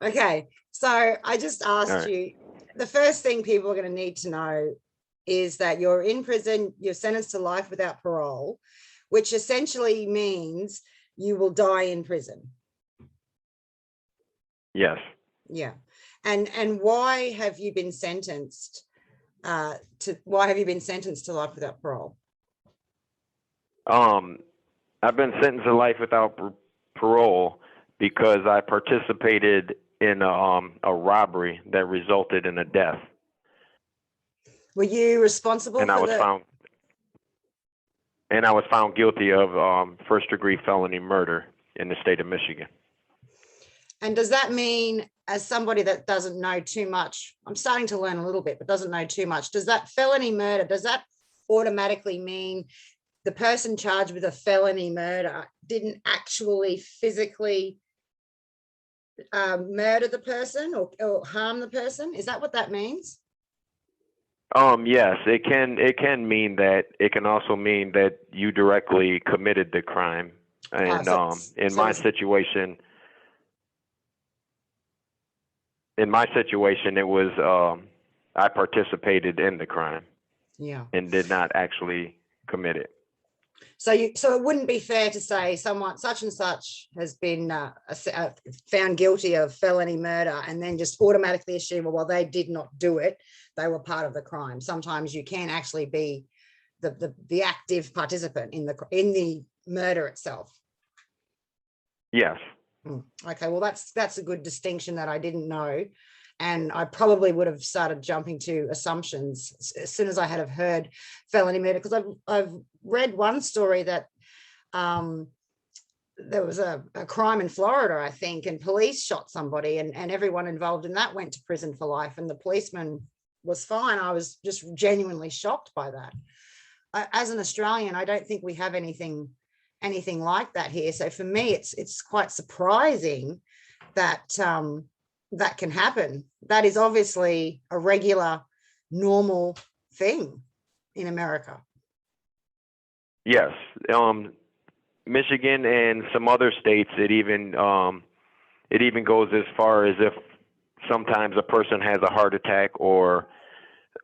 Okay, so I just asked you, the first thing people are going to need to know is that you're in prison, you're sentenced to life without parole, which essentially means you will die in prison. Yes. Yeah. And why have you been sentenced to life without parole? I've been sentenced to life without parole because I participated in a robbery that resulted in a death. Were you responsible and I was found guilty of first-degree felony murder in the state of Michigan. And does that mean, as somebody that doesn't know too much, I'm starting to learn a little bit, but doesn't know too much, does that felony murder, does that automatically mean the person charged with a felony murder didn't actually physically murder the person or harm the person? Is that what that means? Yes, it can mean that. It can also mean that you directly committed the crime. And in my situation, it was I participated in the crime. Yeah. And did not actually commit it. So it wouldn't be fair to say someone such and such has been found guilty of felony murder and then just automatically assume, well, they did not do it, they were part of the crime. Sometimes you can actually be the active participant in the murder itself. Yes. Okay, well, that's a good distinction that I didn't know. And I probably would have started jumping to assumptions as soon as I had heard felony murder, because I've read one story that there was a crime in Florida, I think, and police shot somebody and everyone involved in that went to prison for life, and the policeman was fine. I was just genuinely shocked by that. As an Australian, I don't think we have anything like that here. So for me, it's quite surprising that that can happen. That is obviously a regular, normal thing in America. Yes. Michigan and some other states, it even goes as far as if sometimes a person has a heart attack or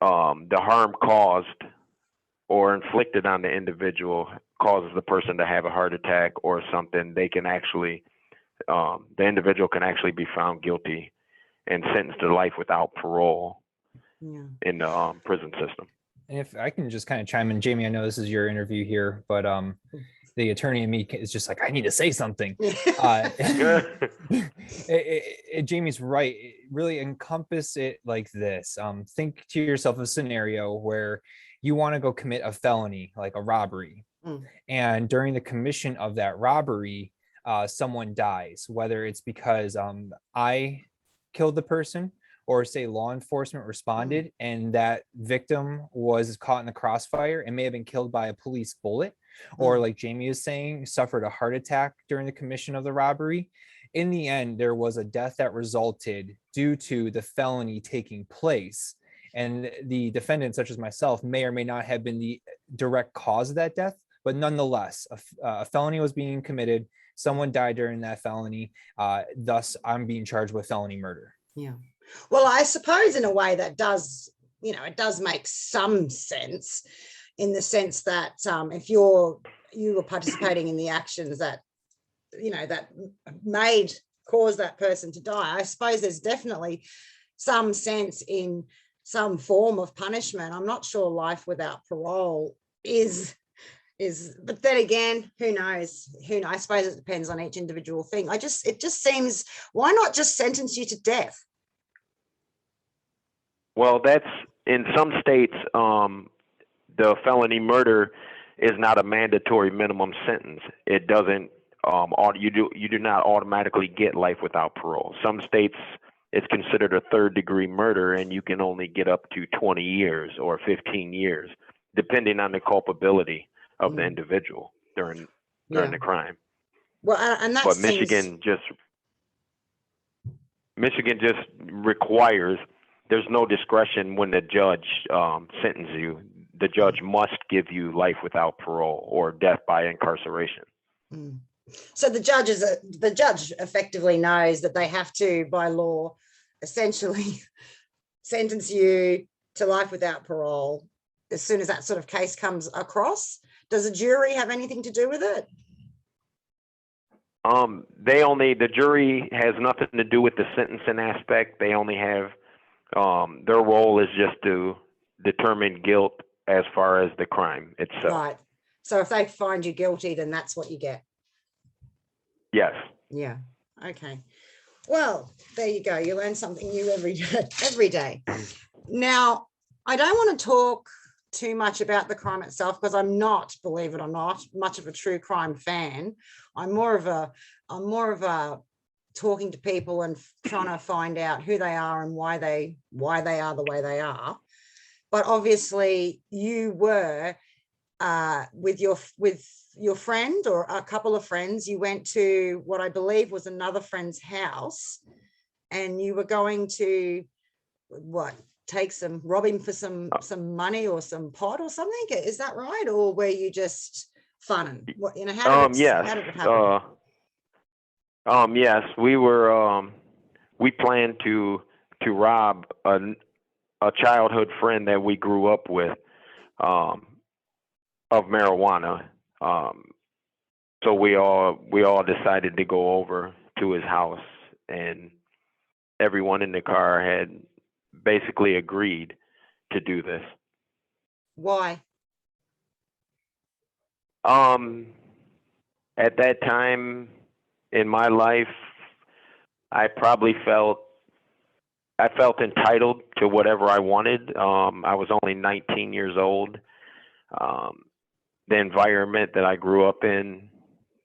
the harm caused or inflicted on the individual causes the person to have a heart attack or something, they can actually, the individual can actually be found guilty and sentenced to life without parole in the prison system. And if I can just kind of chime in, Jamie, I know this is your interview here, but the attorney in me is just like, I need to say something. Jamie's right. Really encompass it like this. Think to yourself a scenario where you want to go commit a felony, like a robbery. And during the commission of that robbery, someone dies, whether it's because I killed the person or say law enforcement responded and that victim was caught in the crossfire and may have been killed by a police bullet, or like Jamie is saying, suffered a heart attack during the commission of the robbery. In the end, there was a death that resulted due to the felony taking place. And the defendant, such as myself, may or may not have been the direct cause of that death, but nonetheless, a felony was being committed. Someone died during that felony. Thus, I'm being charged with felony murder. Yeah. Well, I suppose in a way that does, it does make some sense, in the sense that if you were participating in the actions that, that cause that person to die, I suppose there's definitely some sense in some form of punishment. I'm not sure life without parole is, but then again, who knows? I suppose it depends on each individual thing. It just seems, why not just sentence you to death? Well, that's in some states, the felony murder is not a mandatory minimum sentence. It doesn't, you do not automatically get life without parole. Some states, it's considered a third-degree murder, and you can only get up to 20 years or 15 years, depending on the culpability of the individual during the crime. Well, and that but Michigan just requires, there's no discretion when the judge sentences you. The judge must give you life without parole or death by incarceration. So the judge effectively knows that they have to, by law, essentially sentence you to life without parole as soon as that sort of case comes across. Does a jury have anything to do with it? The jury has nothing to do with the sentencing aspect. They only have, their role is just to determine guilt as far as the crime itself. Right. So if they find you guilty, then that's what you get. Yes. Yeah. Okay. Well, there you go. You learn something new every day. Every day. Now, I don't want to talk too much about the crime itself because I'm not, believe it or not, much of a true crime fan. I'm more of a talking to people and trying to find out who they are and why they are the way they are. But obviously, you were with your friend or a couple of friends. You went to what I believe was another friend's house, and you were going to rob him for some money or some pot or something. Is that right? Or were you just funning? How did it happen? Yes, we planned to rob a childhood friend that we grew up with, of marijuana. So we all decided to go over to his house, and everyone in the car had basically agreed to do this. Why? At that time in my life, I felt entitled to whatever I wanted. I was only 19 years old. The environment that I grew up in,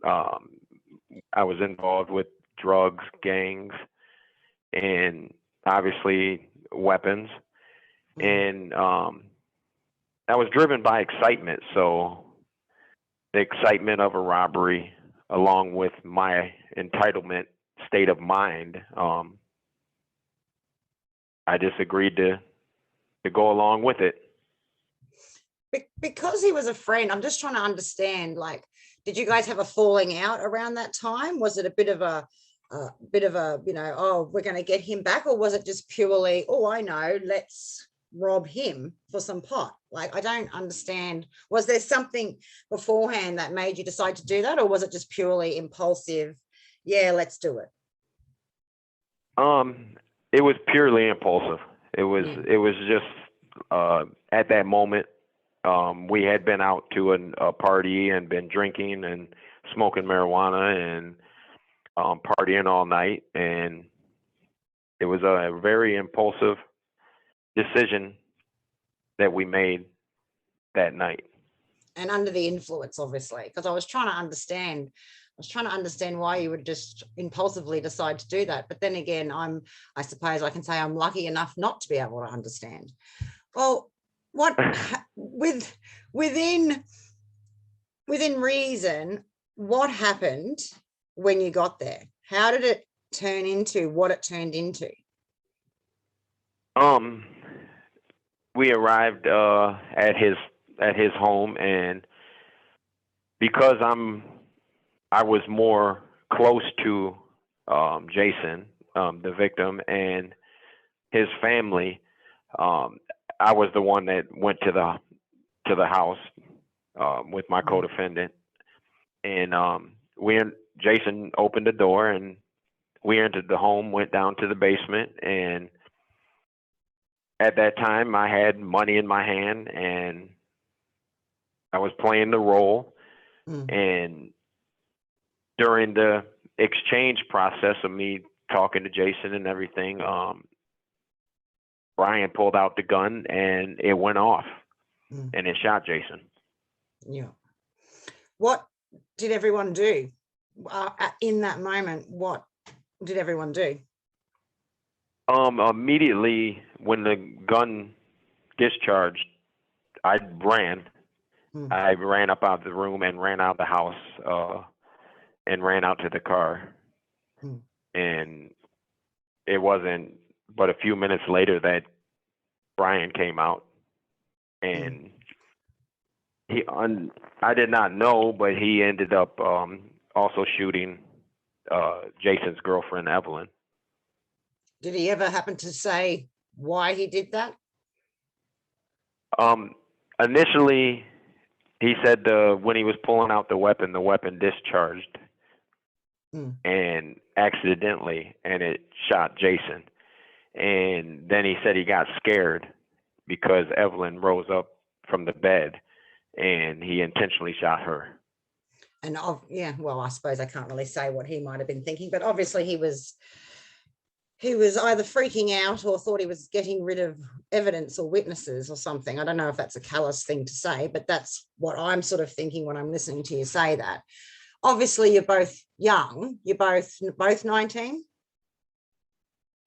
I was involved with drugs, gangs, and obviously weapons. And I was driven by excitement. So the excitement of a robbery, along with my entitlement state of mind, I just agreed to go along with it. Because he was a friend, I'm just trying to understand, like, did you guys have a falling out around that time? Was it a bit of a, we're going to get him back? Or was it just purely, I know, let's rob him for some pot? Like, I don't understand. Was there something beforehand that made you decide to do that? Or was it just purely impulsive? Yeah, let's do it. It was purely impulsive. It was just, at that moment, we had been out to a party and been drinking and smoking marijuana and partying all night, and it was a very impulsive decision that we made that night. And under the influence, obviously, because I was trying to understand why you would just impulsively decide to do that. But then again, I suppose I can say I'm lucky enough not to be able to understand. Well, within reason, what happened when you got there? How did it turn into what it turned into? We arrived at his home, and because I was more close to Jason, the victim, and his family, I was the one that went to the house with my co-defendant, and Jason opened the door, and we entered the home, went down to the basement, and at that time I had money in my hand, and I was playing the role. And during the exchange process of me talking to Jason and everything, Brian pulled out the gun and it went off, and it shot Jason. Yeah. What did everyone do in that moment? What did everyone do? Immediately when the gun discharged, I ran. I ran up out of the room and ran out of the house, and ran out to the car. And it wasn't but a few minutes later that Brian came out, and I did not know, but he ended up also shooting Jason's girlfriend, Evelyn. Did he ever happen to say why he did that? Initially, he said when he was pulling out the weapon discharged and accidentally, and it shot Jason. And then he said he got scared because Evelyn rose up from the bed and he intentionally shot her. And yeah, well, I suppose I can't really say what he might have been thinking, but obviously he was either freaking out or thought he was getting rid of evidence or witnesses or something. I don't know if that's a callous thing to say, but that's what I'm sort of thinking when I'm listening to you say that. Obviously, you're both young. You're both 19?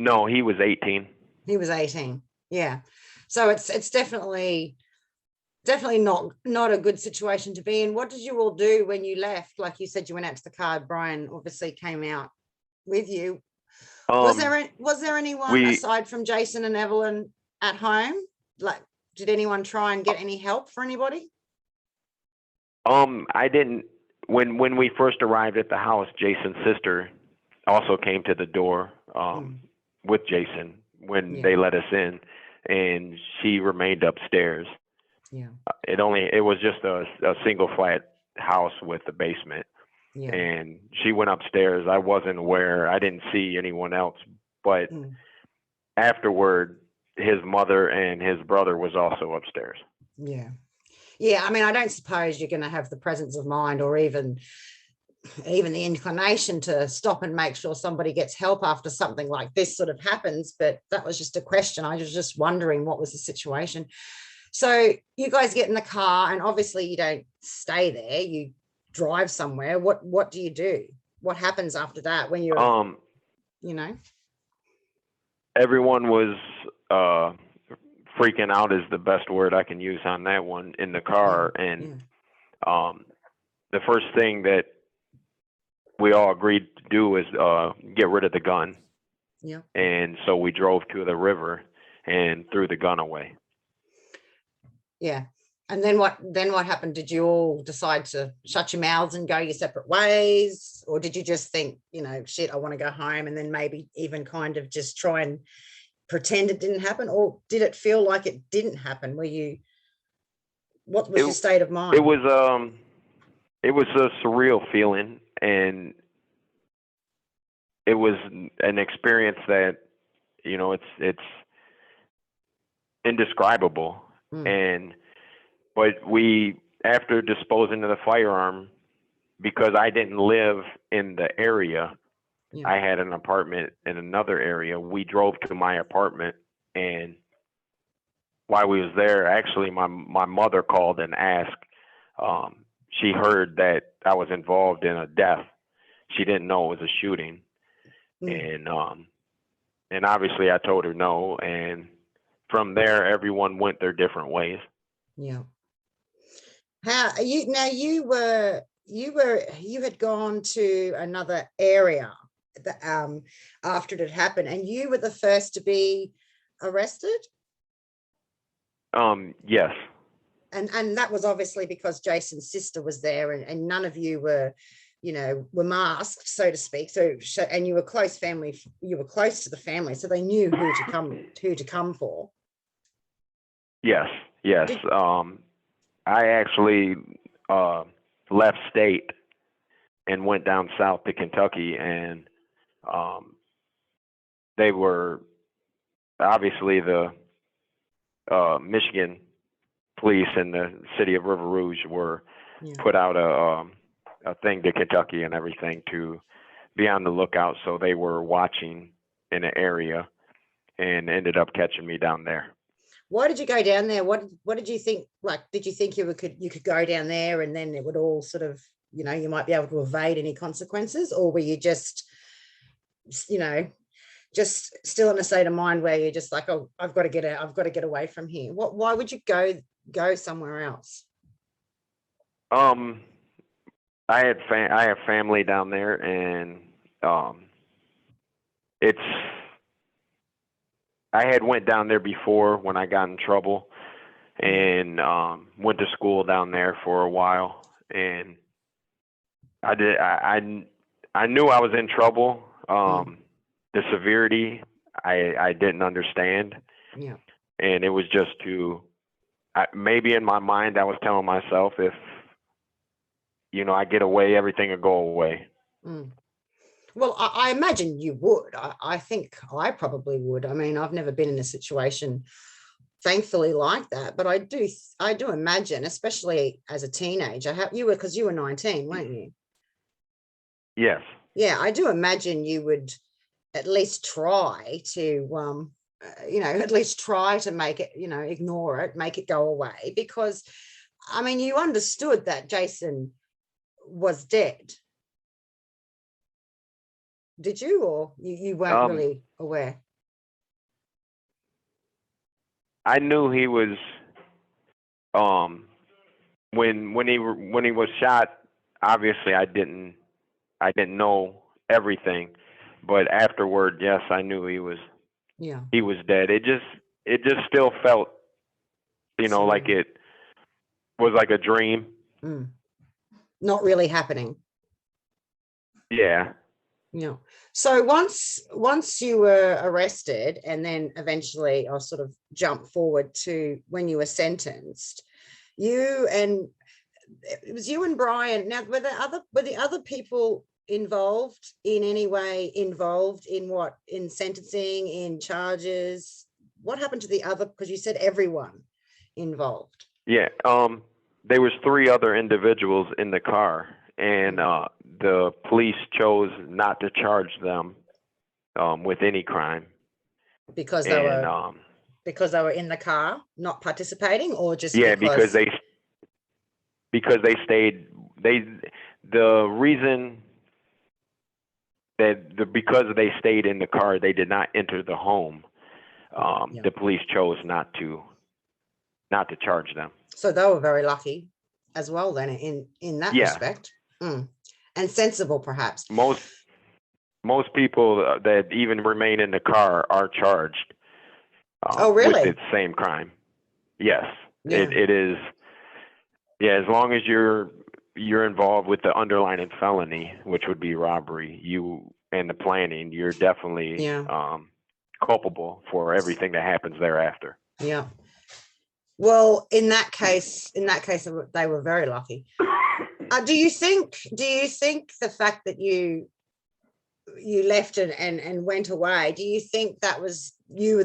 No, he was 18. He was 18. Yeah. So it's definitely not a good situation to be in. What did you all do when you left? Like you said, you went out to the car. Brian obviously came out with you. Was there anyone aside from Jason and Evelyn at home? Like, did anyone try and get any help for anybody? I didn't. When we first arrived at the house, Jason's sister also came to the door with Jason when they let us in, and she remained upstairs. Yeah. It was just a single flat house with a basement. Yeah. And she went upstairs. I wasn't aware. I didn't see anyone else. But afterward, his mother and his brother was also upstairs. Yeah. Yeah. I mean, I don't suppose you're going to have the presence of mind or even the inclination to stop and make sure somebody gets help after something like this sort of happens. But that was just a question. I was just wondering what was the situation. So you guys get in the car and obviously you don't stay there. You drive somewhere. What do you do? What happens after that when you're, Everyone was freaking out is the best word I can use on that one in the car. And the first thing that we all agreed to do is get rid of the gun. Yeah. And so we drove to the river and threw the gun away. Yeah. And then what happened? Did you all decide to shut your mouths and go your separate ways? Or did you just think, shit, I want to go home, and then maybe even kind of just try and pretend it didn't happen? Or did it feel like it didn't happen? What was your state of mind? It was a surreal feeling, and it was an experience that, it's indescribable. But after disposing of the firearm, because I didn't live in the area, I had an apartment in another area. We drove to my apartment, and while we was there, actually, my mother called and asked. She heard that I was involved in a death. She didn't know it was a shooting, and obviously I told her no, and from there everyone went their different ways. Yeah. You had gone to another area after it had happened, and you were the first to be arrested? Yes. And that was obviously because Jason's sister was there, and none of you were masked, so to speak. So and you were close family. You were close to the family, so they knew who to come for. Yes. I actually left state and went down south to Kentucky, and they were obviously the Michigan police and the city of River Rouge were put out a thing to Kentucky and everything to be on the lookout. So they were watching in an area and ended up catching me down there. Why did you go down there? What did you think? Like, did you think you could go down there and then it would all sort of, you might be able to evade any consequences? Or were you just still in a state of mind where you're just like, oh, I've got to get out, I've got to get away from here? Why would you go somewhere else? I have family down there, and I had went down there before when I got in trouble, and went to school down there for a while, and I did. I knew I was in trouble. The severity, I didn't understand. Yeah. And it was just maybe in my mind, I was telling myself, if, I get away, everything will go away. Well, I imagine you would. I think I probably would. I mean, I've never been in a situation, thankfully, like that, but I do imagine, especially as a teenager, because you were 19, weren't you? Yes. Yeah, I do imagine you would at least try to, at least try to make it, ignore it, make it go away, because, I mean, you understood that Jason was dead. Did you, or you weren't really aware? I knew he was, when he was shot, obviously I didn't know everything, but afterward, yes, I knew he was dead. It just still felt, like it was like a dream. Not really happening. Yeah. Yeah. So once you were arrested, and then eventually I'll sort of jump forward to when you were sentenced, it was you and Brian. Now, were the other people involved in any way, involved in what, in sentencing, in charges? What happened to the other, because you said everyone involved? Yeah. There was 3 other individuals in the car, and the police chose not to charge them with any crime because they were in the car not participating, or just because they stayed. The reason that because they stayed in the car, they did not enter the home. The police chose not to charge them. So they were very lucky as well then in that respect. And sensible, perhaps. Most people that even remain in the car are charged. Oh, really? With the same crime. Yes. Yeah. It is. Yeah, as long as you're involved with the underlying felony, which would be robbery, and the planning, you're definitely culpable for everything that happens thereafter. Yeah. Well, in that case, they were very lucky. Do you think the fact that you left and went away, do you think that was you were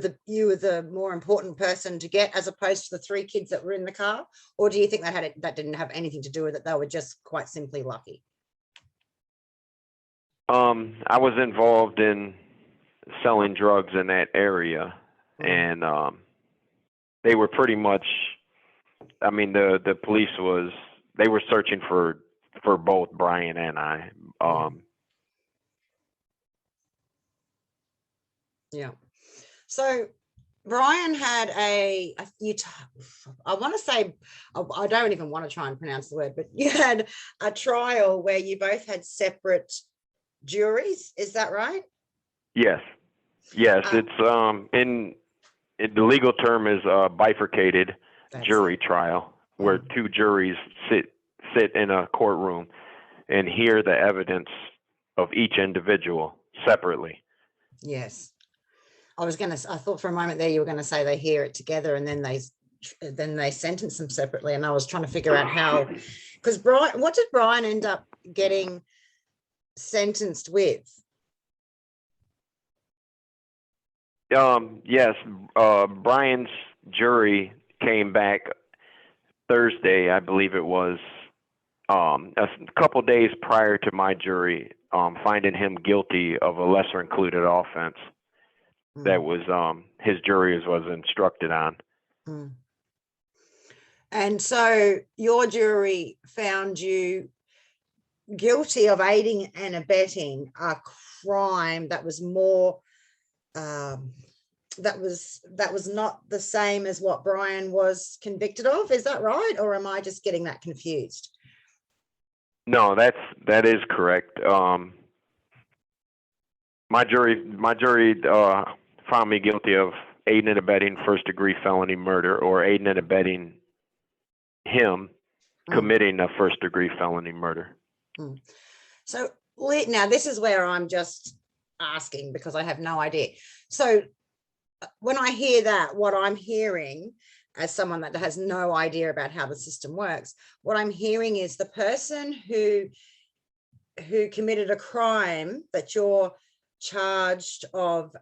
the more important person to get, as opposed to the 3 kids that were in the car? Or do you think that didn't have anything to do with it? They were just quite simply lucky? I was involved in selling drugs in that area, and they were pretty much, I mean, the police they were searching for both Brian and I. Yeah. So Brian had I want to say, I don't even want to try and pronounce the word, but you had a trial where you both had separate juries. Is that right? Yes. It's the legal term is bifurcated jury trial, where 2 juries sit in a courtroom and hear the evidence of each individual separately. Yes. I thought for a moment there you were going to say they hear it together and then they sentence them separately. And I was trying to figure out how, because what did Brian end up getting sentenced with? Yes. Brian's jury came back Thursday, I believe it was, a couple days prior to my jury, finding him guilty of a lesser included offense. That was his jury was instructed on. And so your jury found you guilty of aiding and abetting a crime that was more that was not the same as what Brian was convicted of. Is that right, or am I just getting that confused? No, that is correct. My jury found me guilty of aiding and abetting first-degree felony murder, or aiding and abetting him committing a first-degree felony murder. So now this is where I'm just asking because I have no idea. So when I hear that, what I'm hearing as someone that has no idea about how the system works, what I'm hearing is the person who committed a crime that you're charged of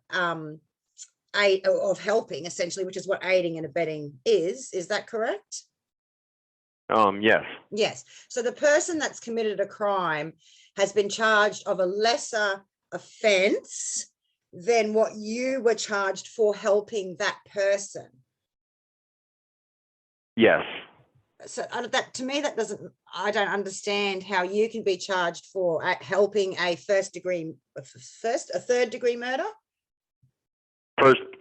helping, essentially, which is what aiding and abetting is. Is that correct? Yes. Yes. So the person that's committed a crime has been charged of a lesser offence than what you were charged for helping that person. Yes. So that, to me, that doesn't, I don't understand how you can be charged for helping a third degree murder.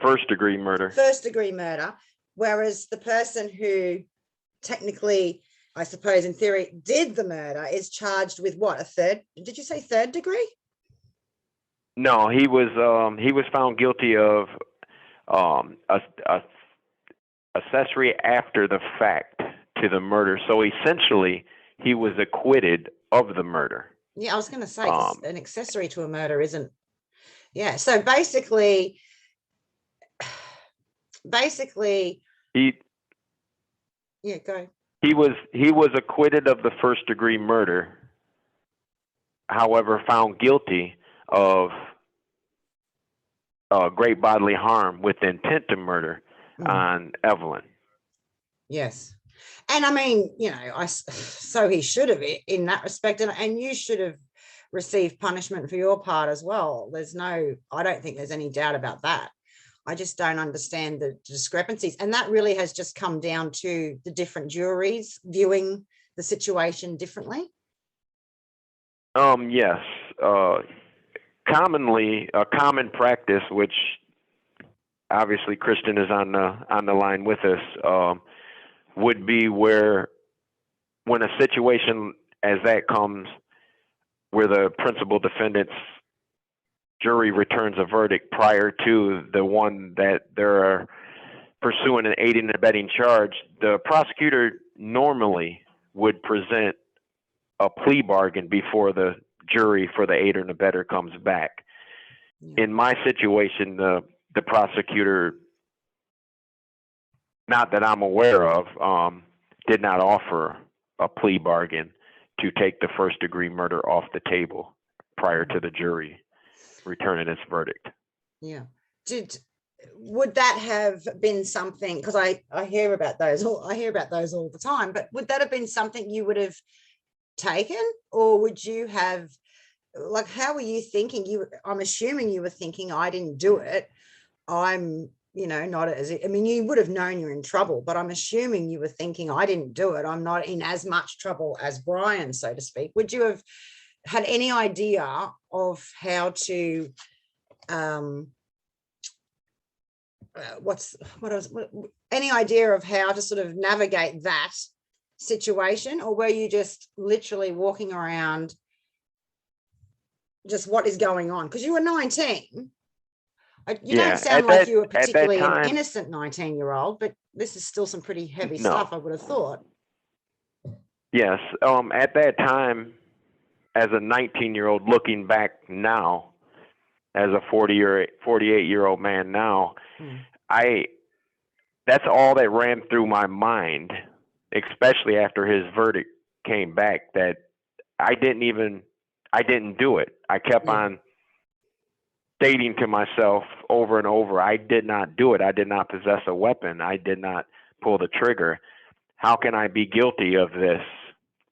First degree murder. First degree murder, whereas the person who technically, I suppose in theory, did the murder is charged with what? Did you say third degree? No, he was found guilty of accessory after the fact to the murder. So essentially, he was acquitted of the murder. Yeah, I was going to say an accessory to a murder isn't. Yeah, so basically, he. Yeah, go. He was acquitted of the first degree murder. However, found guilty of great bodily harm with intent to murder on Evelyn. Yes. And I mean, so he should have, in that respect, and you should have received punishment for your part as well. I don't think there's any doubt about that. I just don't understand the discrepancies. And that really has just come down to the different juries viewing the situation differently. Yes. Commonly, a common practice, which obviously Kristen is on the line with us, would be where when a situation as that comes where the principal defendant's jury returns a verdict prior to the one that they're pursuing an aiding and abetting charge, the prosecutor normally would present a plea bargain before the jury for the aider and abetter comes back. Yeah. In my situation, the prosecutor, not that I'm aware of, did not offer a plea bargain to take the first degree murder off the table prior to the jury returning its verdict. Yeah. Would that have been something, because I hear about those all the time, but would that have been something you would have taken, or would you have, like, how were you thinking? I'm assuming you were thinking, I didn't do it. I'm, not as, I mean, you would have known you're in trouble, but I'm assuming you were thinking, I didn't do it. I'm not in as much trouble as Brian, so to speak. Would you have had any idea of how to, any idea of how to sort of navigate that situation, or were you just literally walking around just what is going on? Because you were 19. You don't sound like you were particularly an innocent 19-year-old, but this is still some pretty heavy stuff, I would have thought. Yes. At that time, as a 19-year-old, looking back now, as a 48-year-old man now, that's all that ran through my mind, especially after his verdict came back, that I didn't do it. I kept on stating to myself over and over, I did not do it. I did not possess a weapon. I did not pull the trigger. How can I be guilty of this?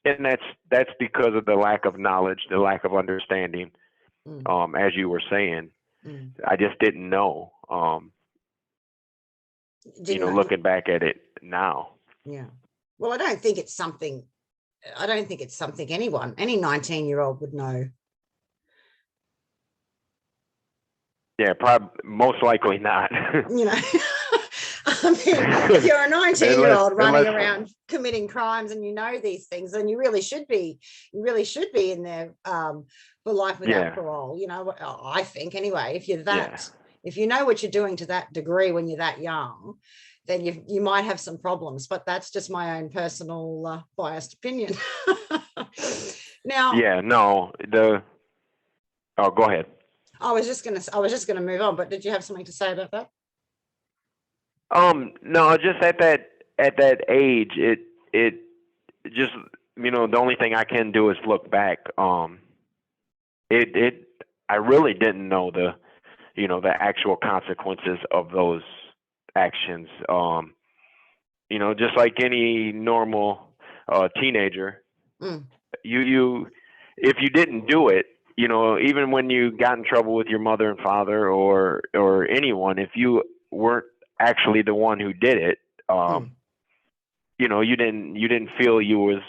And that's because of the lack of knowledge, the lack of understanding, as you were saying. I just didn't know. Looking back at it now. Yeah. Well, I don't think it's something any 19-year-old would know. Yeah, probably, most likely not. I mean, if you're a 19-year-old running around committing crimes and you know these things, then you really should be in there for life without parole. I think anyway, if you're if you know what you're doing to that degree when you're that young, then you might have some problems. But that's just my own personal biased opinion. Now, Yeah, no, oh, go ahead. I was just gonna move on, but did you have something to say about that? No, just at that age, it just, the only thing I can do is look back. I really didn't know the actual consequences of those actions. Just like any normal teenager, you if you didn't do it, even when you got in trouble with your mother and father or anyone, if you weren't actually the one who did it, you didn't feel you was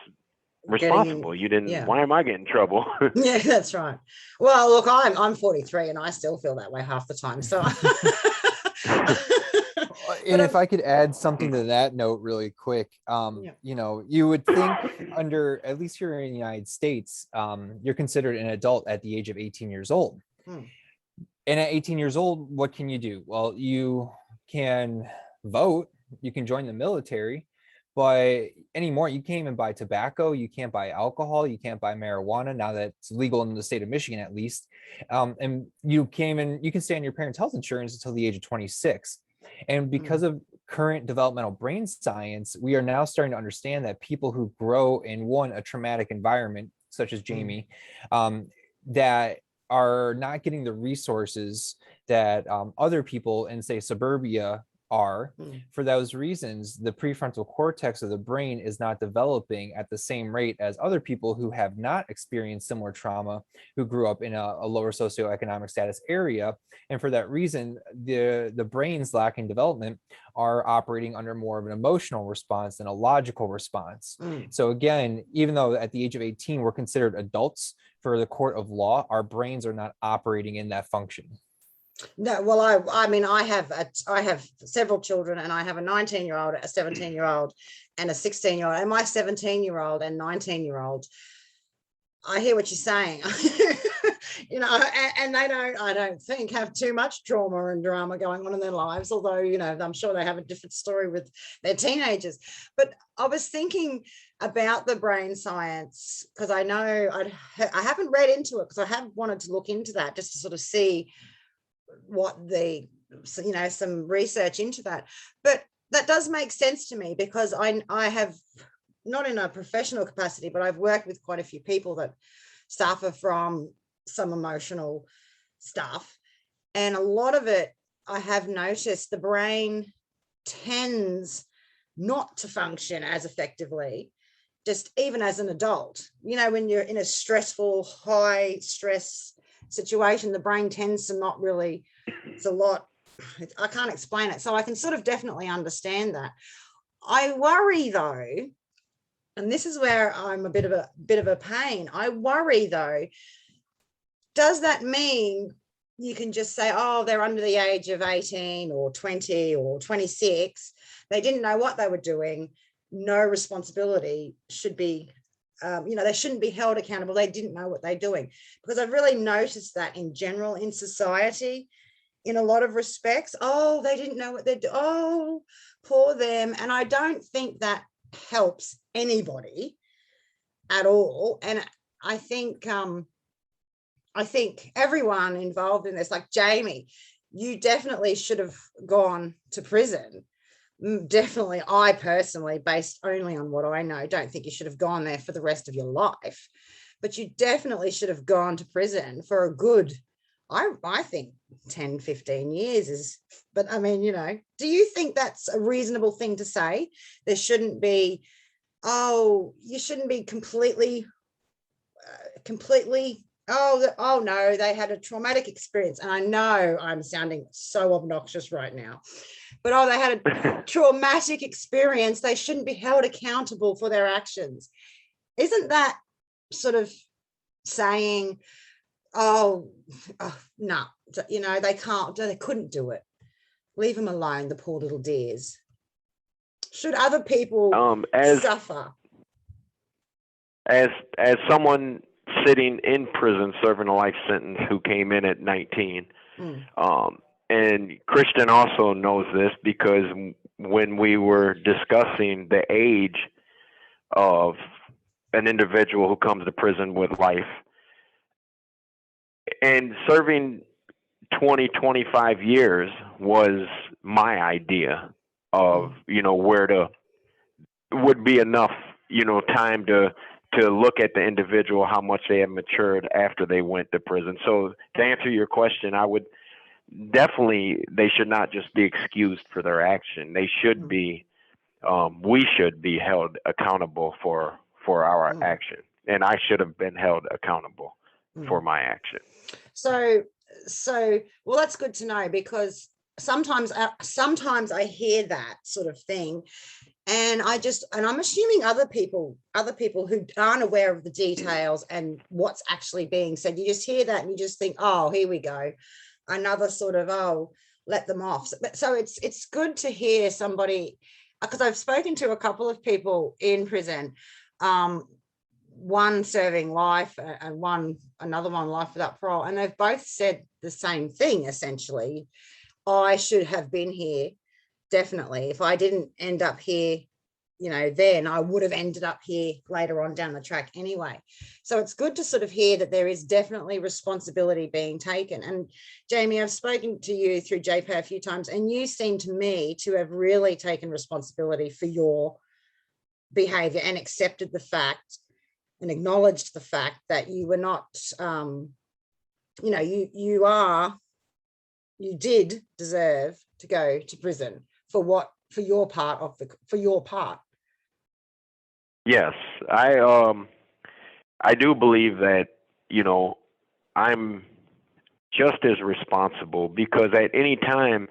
responsible. You didn't. Yeah. Why am I getting in trouble? Yeah, that's right. Well, look, I'm 43 and I still feel that way half the time. So, And if I could add something to that note really quick, you would think under, at least here in the United States, you're considered an adult at the age of 18 years old. And at 18 years old, what can you do? Well, you can vote, you can join the military, but anymore, you can't even buy tobacco, you can't buy alcohol, you can't buy marijuana, now that it's legal in the state of Michigan, at least. And you can stay on your parents' health insurance until the age of 26. And because of current developmental brain science, we are now starting to understand that people who grow in a traumatic environment, such as Jamie, that are not getting the resources that other people in, say, suburbia are. For those reasons, the prefrontal cortex of the brain is not developing at the same rate as other people who have not experienced similar trauma, who grew up in a lower socioeconomic status area. And for that reason, the brains lacking development are operating under more of an emotional response than a logical response. So again, even though at the age of 18 we're considered adults for the court of law, our brains are not operating in that function. No, well, I mean, I have several children, and I have a 19-year-old, a 17-year-old, and a 16-year-old. And my 17-year-old and 19-year-old, I hear what you're saying, and they I don't think, have too much trauma and drama going on in their lives, although, I'm sure they have a different story with their teenagers. But I was thinking about the brain science, because I know I haven't read into it, because I have wanted to look into that just to sort of see what some research into that. But that does make sense to me, because I have, not in a professional capacity, but I've worked with quite a few people that suffer from some emotional stuff, and a lot of it, I have noticed the brain tends not to function as effectively, just even as an adult. When you're in a stressful, high stress situation, the brain tends to not really, I can't explain it. So I can sort of definitely understand that. I worry though, and this is where I'm a bit of a pain. I worry though, does that mean you can just say, oh, they're under the age of 18 or 20 or 26, they didn't know what they were doing, no responsibility should be, they shouldn't be held accountable, they didn't know what they're doing? Because I've really noticed that in general in society, in a lot of respects, oh, they didn't know what they're doing, oh, poor them. And I don't think that helps anybody at all. And I think everyone involved in this, like Jamie, you definitely should have gone to prison. Definitely, I personally, based only on what I know, don't think you should have gone there for the rest of your life, but you definitely should have gone to prison for a good, I think 10, 15 years is, but I mean, do you think that's a reasonable thing to say? There shouldn't be, you shouldn't be completely, oh no, they had a traumatic experience. And I know I'm sounding so obnoxious right now, but they had a traumatic experience, they shouldn't be held accountable for their actions. Isn't that sort of saying, no, they couldn't do it, leave them alone, the poor little dears? Should other people suffer? As someone sitting in prison serving a life sentence who came in at 19, and Christian also knows this, because when we were discussing the age of an individual who comes to prison with life. And serving 20, 25 years was my idea of, where would be enough, time to look at the individual, how much they have matured after they went to prison. So to answer your question, I would definitely, they should not just be excused for their action. They should be, we should be held accountable for our action. And I should have been held accountable for my action. So, well, that's good to know, because sometimes I hear that sort of thing, and I'm assuming other people who aren't aware of the details and what's actually being said, you just hear that and you just think, oh, here we go, another sort of, oh, let them off. So it's good to hear somebody, because I've spoken to a couple of people in prison, one serving life and another one life without parole, and they've both said the same thing, essentially. I should have been here, definitely. If I didn't end up here, then I would have ended up here later on down the track anyway. So it's good to sort of hear that there is definitely responsibility being taken. And Jamie, I've spoken to you through JPA a few times, and you seem to me to have really taken responsibility for your behavior and accepted the fact and acknowledged the fact that you were not, you did deserve to go to prison for your part. Yes, I do believe that, I'm just as responsible, because at any time,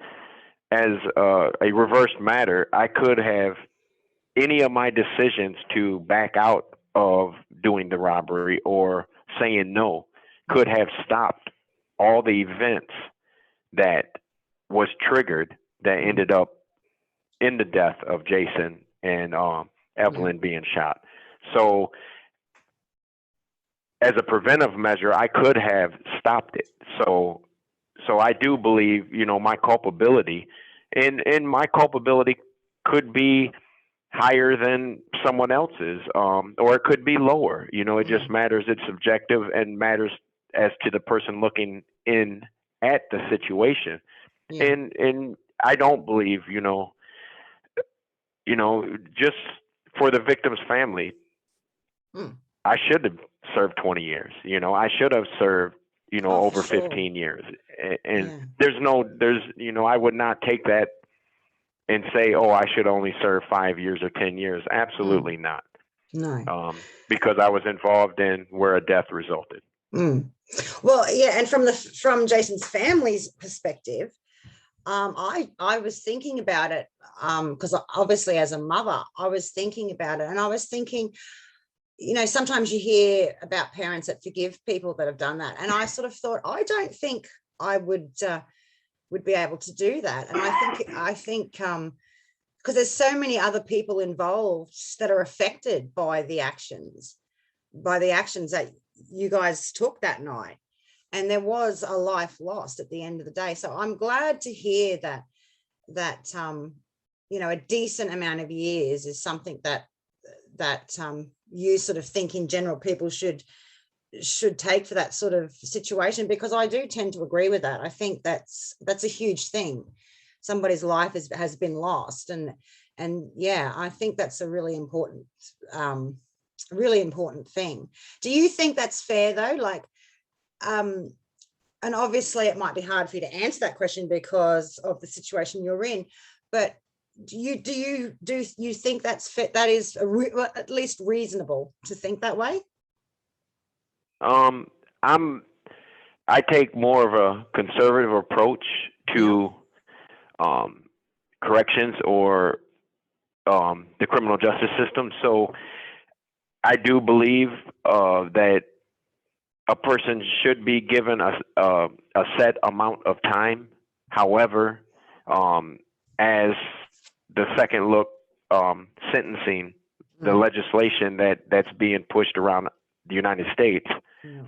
as a reversed matter, I could have any of my decisions to back out of doing the robbery or saying no could have stopped all the events that was triggered that ended up in the death of Jason and Evelyn being shot. So as a preventive measure, I could have stopped it. So I do believe, my culpability, and my culpability could be higher than someone else's, or it could be lower. It just matters. It's subjective and matters as to the person looking in at the situation. And I don't believe, just for the victim's family, I should have served 20 years. I should have served, over 15 years. And I would not take that and say, oh, I should only serve 5 years or 10 years. Absolutely not. No. Because I was involved in where a death resulted. Well, yeah, and from Jason's family's perspective, I was thinking about it, because obviously as a mother, I was thinking about it, and I was thinking, sometimes you hear about parents that forgive people that have done that, and I sort of thought, I don't think I would be able to do that. And I think because there's so many other people involved that are affected by the actions that you guys took that night, and there was a life lost at the end of the day. So I'm glad to hear that a decent amount of years is something that you sort of think in general people should take for that sort of situation, because I do tend to agree with that. I think that's a huge thing. Somebody's life has been lost, and yeah, I think that's a really important thing. Do you think that's fair though? Like, and obviously it might be hard for you to answer that question because of the situation you're in, but do you think that's fit? That is at least reasonable to think that way? I take more of a conservative approach to corrections or the criminal justice system. So I do believe that a person should be given a set amount of time. However, as the second look sentencing, the legislation that's being pushed around the United States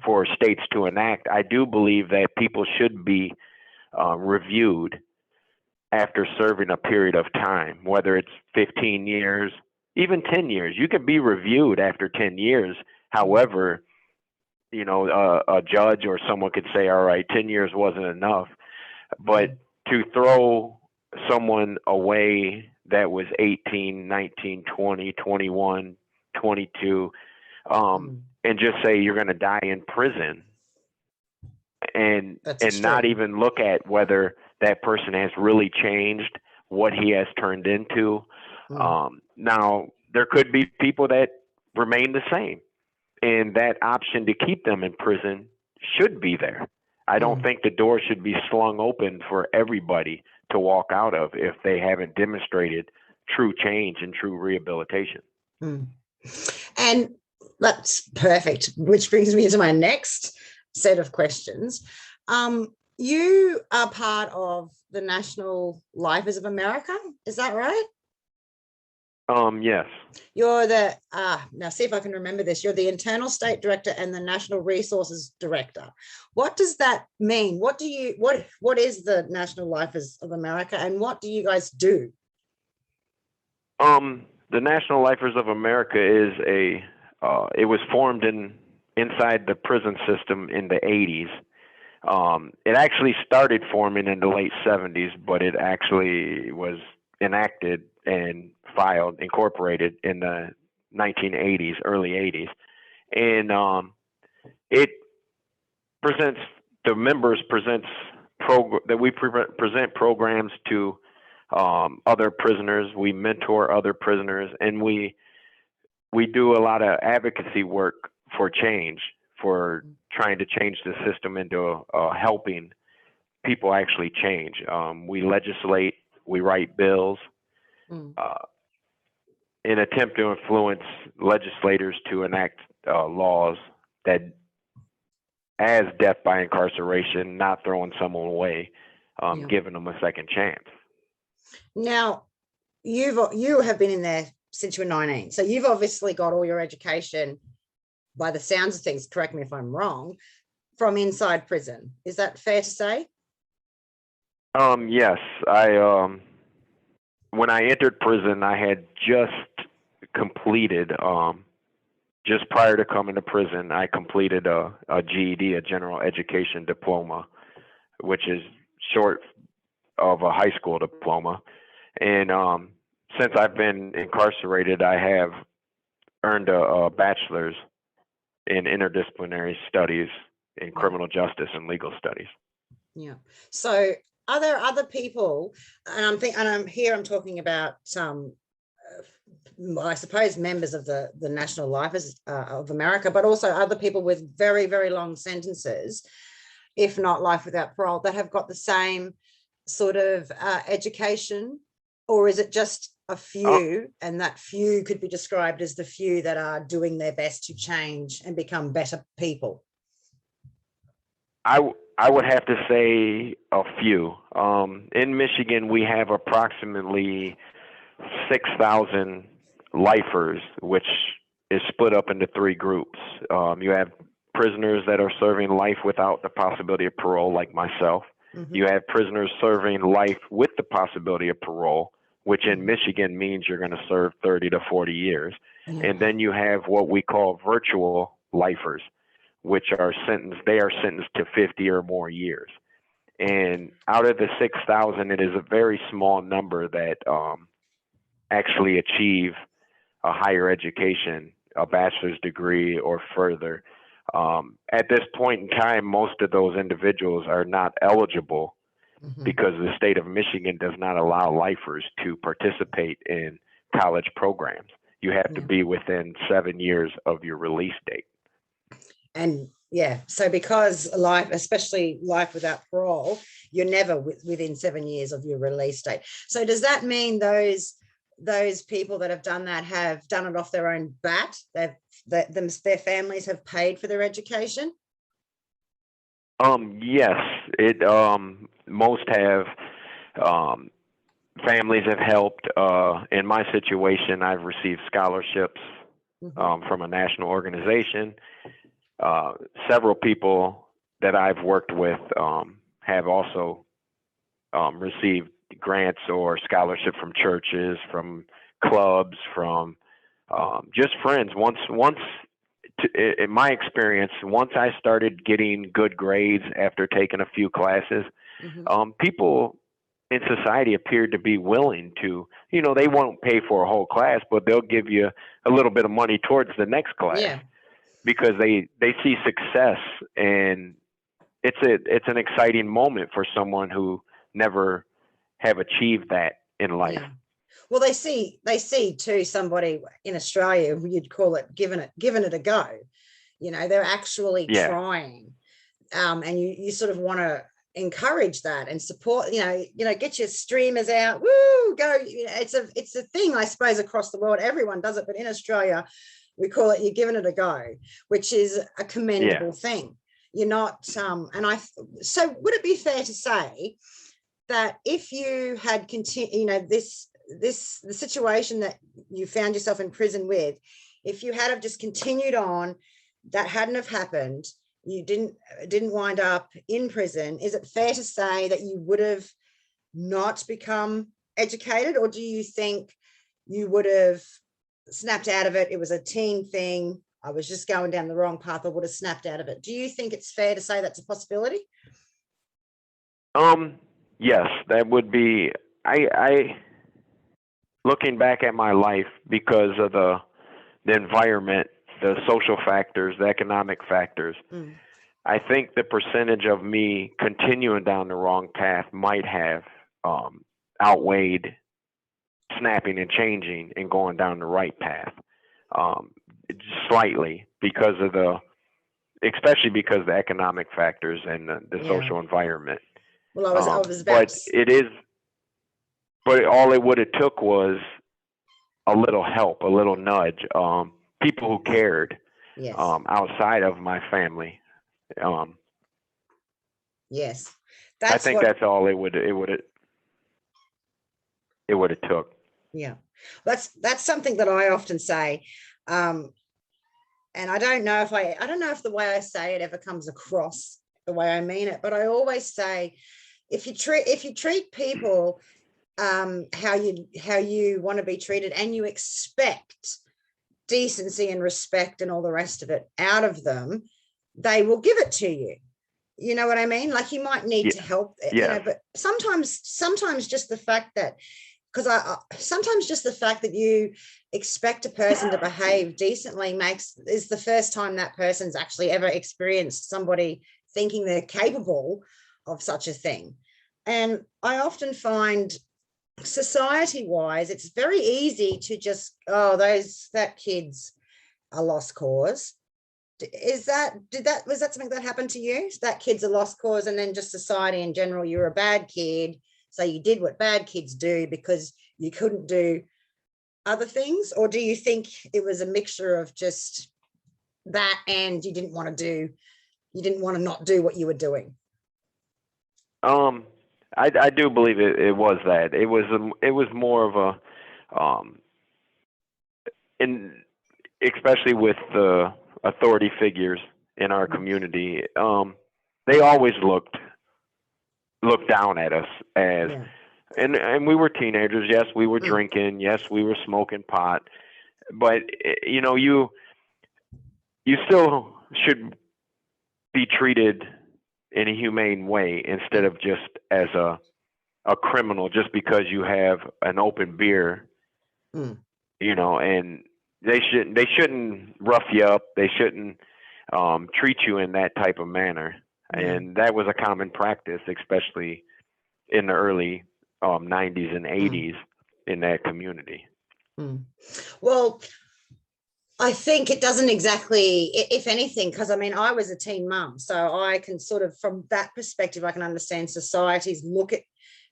for states to enact, I do believe that people should be reviewed after serving a period of time, whether it's 15 years, even 10 years. You can be reviewed after 10 years. However, you know, a judge or someone could say, all right, 10 years wasn't enough. But to throw someone away that was 18, 19, 20, 21, 22, and just say you're going to die in prison, and not even look at whether that person has really changed, what he has turned into. Now, there could be people that remain the same, and that option to keep them in prison should be there. I don't think the door should be slung open for everybody to walk out of if they haven't demonstrated true change and true rehabilitation. And that's perfect, which brings me to my next set of questions. You are part of the National Lifers of America, is that right? Yes. You're the now see if I can remember this. You're the Internal State Director and the National Resources Director. What does that mean? What is the National Lifers of America, and what do you guys do? The National Lifers of America is it was formed inside the prison system in the 80s. It actually started forming in the late 70s, but it actually was enacted and incorporated in the 1980s, early 80s. And it presents, the members presents that we present programs to other prisoners. We mentor other prisoners, and we do a lot of advocacy work for change, for trying to change the system into helping people actually change. We legislate, we write bills, in attempt to influence legislators to enact laws that, as death by incarceration, not throwing someone away, giving them a second chance. Now, you have been in there since you were 19, so you've obviously got all your education, by the sounds of things, correct me if I'm wrong, from inside prison. Is that fair to say? Yes. When I entered prison, I had just completed, just prior to coming to prison, I completed a GED, a general education diploma, which is short of a high school diploma. And since I've been incarcerated, I have earned a bachelor's in interdisciplinary studies in criminal justice and legal studies. Yeah. So are there other people, and I'm talking about I suppose members of the National Lifers of America, but also other people with very, very long sentences, if not life without parole, that have got the same sort of education? Or is it just a few, and that few could be described as the few that are doing their best to change and become better people? I would have to say a few. In Michigan, we have approximately 6,000 lifers, which is split up into three groups. You have prisoners that are serving life without the possibility of parole, like myself. You have prisoners serving life with the possibility of parole, which in Michigan means you're going to serve 30 to 40 years. And then you have what we call virtual lifers, which are sentenced to 50 or more years. And out of the 6,000, it is a very small number that actually achieve a higher education, a bachelor's degree or further. At this point in time, most of those individuals are not eligible because the state of Michigan does not allow lifers to participate in college programs. You have to be within 7 years of your release date. And so because life, especially life without parole, you're never within 7 years of your release date. So does that mean those people that have done that have done it off their own bat? Their families have paid for their education? Yes, most have. Families have helped. In my situation, I've received scholarships from a national organization. Several people that I've worked with have also received grants or scholarship from churches, from clubs, from just friends. In my experience, once I started getting good grades after taking a few classes, people in society appeared to be willing to, they won't pay for a whole class, but they'll give you a little bit of money towards the next class because they see success, and it's an exciting moment for someone who never have achieved that in life. Yeah. Well, they see too somebody in Australia, you'd call it giving it a go. They're actually trying, and you sort of want to encourage that and support. Get your streamers out. Woo, go! It's a thing, I suppose, across the world. Everyone does it, but in Australia, we call it you're giving it a go, which is a commendable thing. You're not. So would it be fair to say that if you had continued, the situation that you found yourself in prison with, if you had have just continued on, that hadn't have happened, you didn't wind up in prison, is it fair to say that you would have not become educated? Or do you think you would have snapped out of it? It was a teen thing. I was just going down the wrong path. I would have snapped out of it. Do you think it's fair to say that's a possibility? Yes, that would be. I looking back at my life, because of the environment, the social factors, the economic factors, I think the percentage of me continuing down the wrong path might have outweighed snapping and changing and going down the right path slightly, because of especially because of the economic factors and the social environment. Well, I was about but all it would have took was a little help, a little nudge, people who cared outside of my family. Yes, I think that's all it would have took. Yeah, that's something that I often say, and I don't know if the way I say it ever comes across the way I mean it, but I always say, if you treat people how you want to be treated, and you expect decency and respect and all the rest of it out of them, they will give it to you. You know what I mean? Like, you might need to help, but sometimes just the fact that, sometimes just the fact that you expect a person to behave decently is the first time that person's actually ever experienced somebody thinking they're capable of such a thing. And I often find, society-wise, it's very easy to just, that kid's a lost cause. Was that something that happened to you? That kid's a lost cause, and then just society in general, you're a bad kid, so you did what bad kids do because you couldn't do other things? Or do you think it was a mixture of just that, and you didn't want to not do what you were doing? I do believe it was that. It was more of a, especially with the authority figures in our community, they always looked down at us as, and we were teenagers. Yes, we were drinking. Yes, we were smoking pot, but you still should be treated in a humane way, instead of just as a criminal, just because you have an open beer, and they shouldn't rough you up. They shouldn't treat you in that type of manner. And that was a common practice, especially in the early 90s and 80s in that community. Well, I think it doesn't exactly, if anything, because I was a teen mum, so I can sort of, from that perspective, I can understand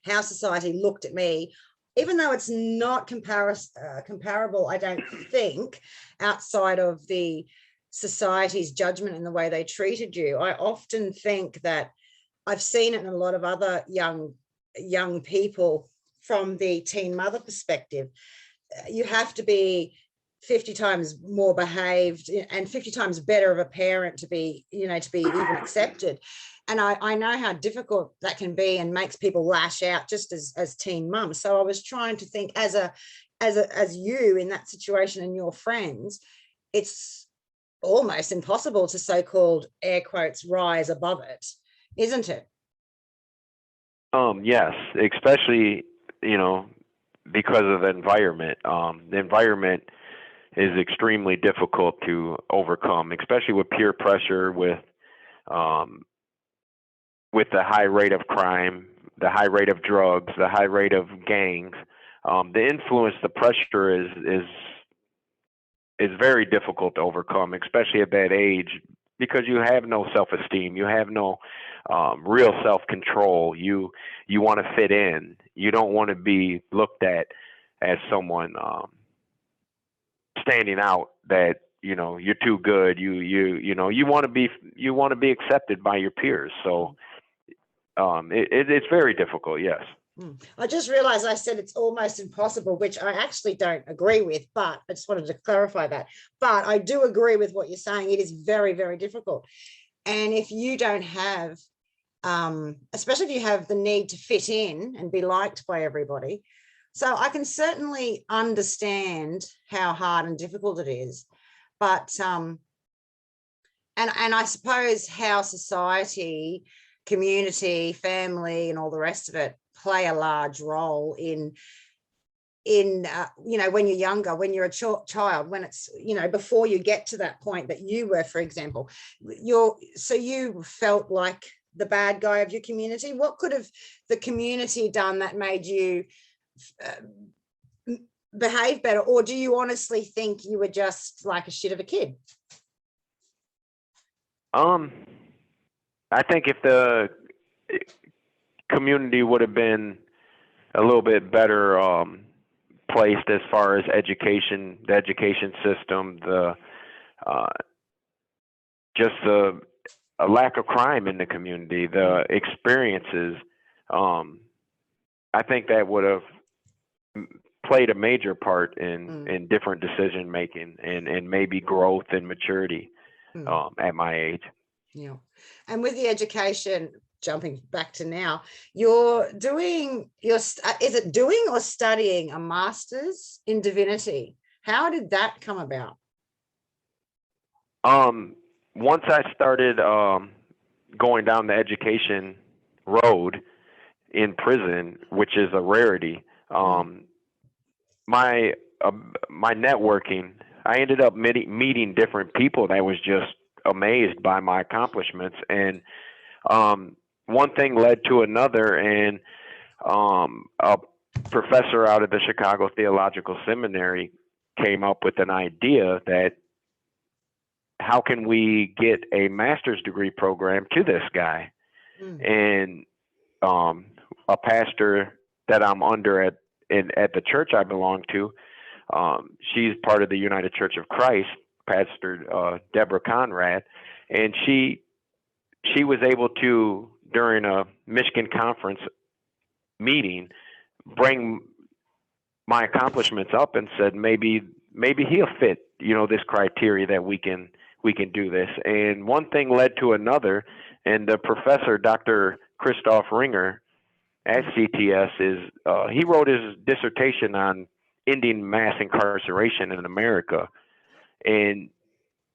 how society looked at me, even though it's not comparable, I don't think, outside of the society's judgment and the way they treated you. I often think that I've seen it in a lot of other young people from the teen mother perspective. You have to be 50 times more behaved and 50 times better of a parent to be even accepted. And I know how difficult that can be and makes people lash out just as teen mums. So I was trying to think, as a as you in that situation and your friends, it's almost impossible to so-called air quotes rise above it, isn't it? Yes, especially, because of the environment. The environment is extremely difficult to overcome, especially with peer pressure, with the high rate of crime, the high rate of drugs, the high rate of gangs. The influence, the pressure is very difficult to overcome, especially at that age, because you have no self-esteem, you have no real self-control. You want to fit in. You don't want to be looked at as someone standing out, that you're too good. You want to be accepted by your peers. So it's very difficult. Yes. I just realized I said it's almost impossible, which I actually don't agree with, but I just wanted to clarify that. But I do agree with what you're saying. It is very, very difficult. And if you don't have, especially if you have the need to fit in and be liked by everybody. So I can certainly understand how hard and difficult it is. But, and I suppose how society, community, family, and all the rest of it play a large role in when you're younger, when you're a child, when it's before you get to that point that you were, for example, you felt like the bad guy of your community. What could have the community done that made you behave better, or do you honestly think you were just like a shit of a kid? I think if the community would have been a little bit better placed as far as education, the education system, just a lack of crime in the community, the experiences, I think that would have played a major part in different decision making and maybe growth and maturity at my age. Yeah. And with the education, jumping back to now, you're doing is it doing or studying a master's in divinity? How did that come about? Once I started going down the education road in prison, which is a rarity, my networking, I ended up meeting different people that was just amazed by my accomplishments, and one thing led to another, and a professor out of the Chicago Theological Seminary came up with an idea that how can we get a master's degree program to this guy? And a pastor that I'm under at the church I belong to, she's part of the United Church of Christ, Pastor Deborah Conrad, and she was able to, during a Michigan conference meeting, bring my accomplishments up and said maybe he'll fit this criteria, that we can do this. And one thing led to another, and the professor, Dr. Christoph Ringer at CTS, he wrote his dissertation on ending mass incarceration in America, and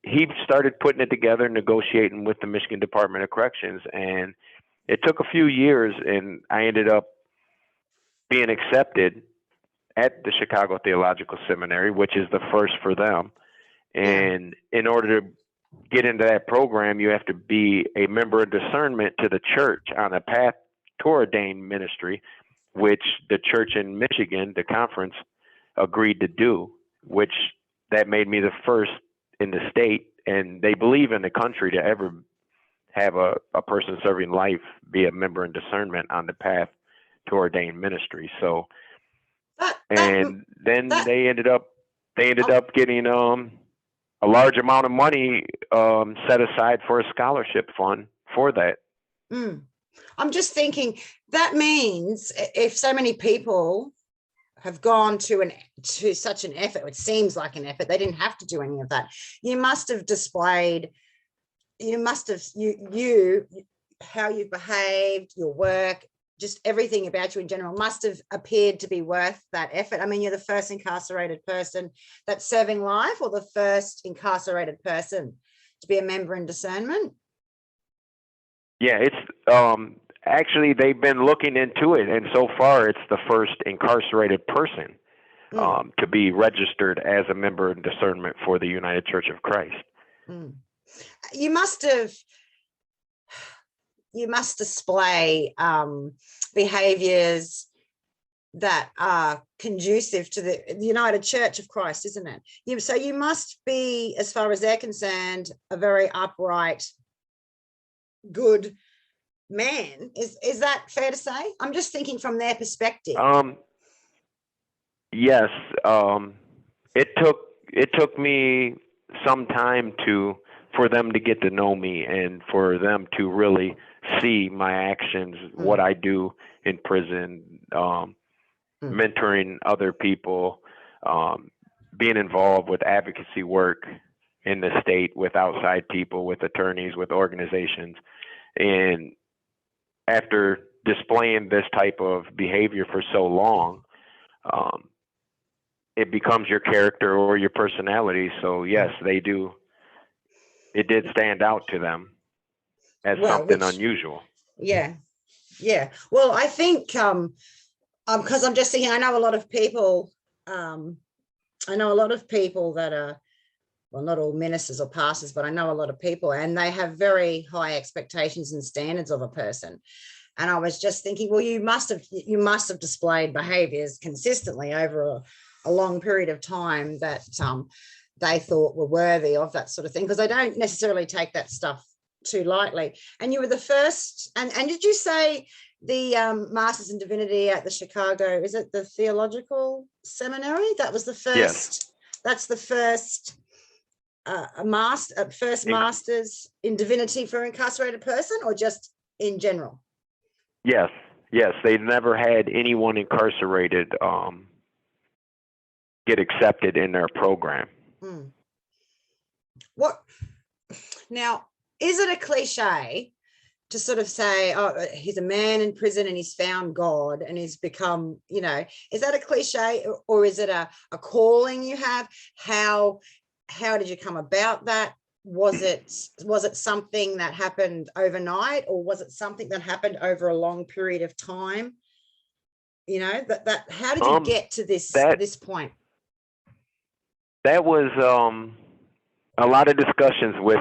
he started putting it together, negotiating with the Michigan Department of Corrections, and it took a few years, and I ended up being accepted at the Chicago Theological Seminary, which is the first for them. And in order to get into that program, you have to be a member of discernment to the church on a path to ordained ministry, which the church in Michigan, the conference, agreed to do, which that made me the first in the state, and they believe in the country, to ever have a person serving life be a member in discernment on the path to ordained ministry. So, then they ended up getting a large amount of money set aside for a scholarship fund for that. I'm just thinking, that means if so many people have gone to such an effort, it seems like an effort, they didn't have to do any of that. You must have displayed, how you've behaved, your work, just everything about you in general must have appeared to be worth that effort. I mean, you're the first incarcerated person that's serving life, or the first incarcerated person to be a member in discernment? Yeah, it's actually they've been looking into it, and so far it's the first incarcerated person to be registered as a member in discernment for the United Church of Christ. You must display behaviors that are conducive to the United Church of Christ, isn't it? So you must be, as far as they're concerned, a very upright, good man. Is that fair to say? I'm just thinking from their perspective. Yes. It took me some time for them to get to know me, and for them to really see my actions, what I do in prison, mentoring other people, being involved with advocacy work in the state with outside people, with attorneys, with organizations. And after displaying this type of behavior for so long, it becomes your character or your personality. So yes, they do. It did stand out to them as something unusual. Yeah. Well, I think because I'm just thinking, I know a lot of people that are, well, not all ministers or pastors, but I know a lot of people, and they have very high expectations and standards of a person. And I was just thinking, well, you must have displayed behaviors consistently over a long period of time that they thought were worthy of that sort of thing, because they don't necessarily take that stuff too lightly. And you were the first, and did you say the Masters in Divinity at the Chicago, is it the Theological Seminary? That was the first. Yes. That's the first Masters in Divinity for an incarcerated person, or just in general? Yes. They've never had anyone incarcerated get accepted in their program. What now, is it a cliche to sort of say, oh, he's a man in prison and he's found God and he's become, is that a cliche, or is it a calling you have? How did you come about that? Was it something that happened overnight, or was it something that happened over a long period of time? How did you get to this point? That was a lot of discussions with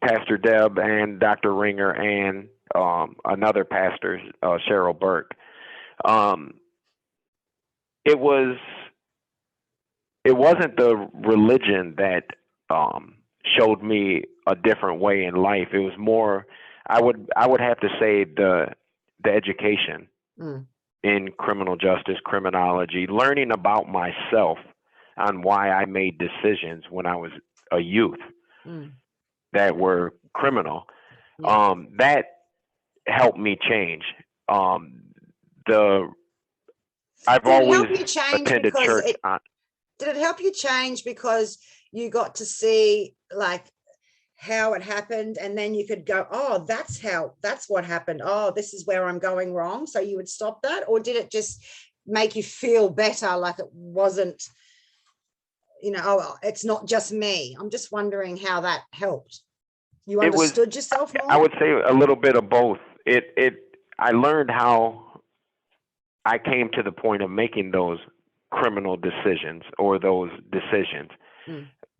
Pastor Deb and Dr. Ringer and another pastor, Cheryl Burke. It wasn't the religion that showed me a different way in life. It was more, I would have to say, the education in criminal justice, criminology, learning about myself on why I made decisions when I was a youth that were criminal. That helped me change. I've always attended church. Did it help you change because you got to see like how it happened, and then you could go, oh, that's what happened. Oh, this is where I'm going wrong. So you would stop that? Or did it just make you feel better, like it wasn't, oh, it's not just me? I'm just wondering how that helped. You understood yourself more? I would say a little bit of both. I learned how I came to the point of making those criminal decisions or those decisions.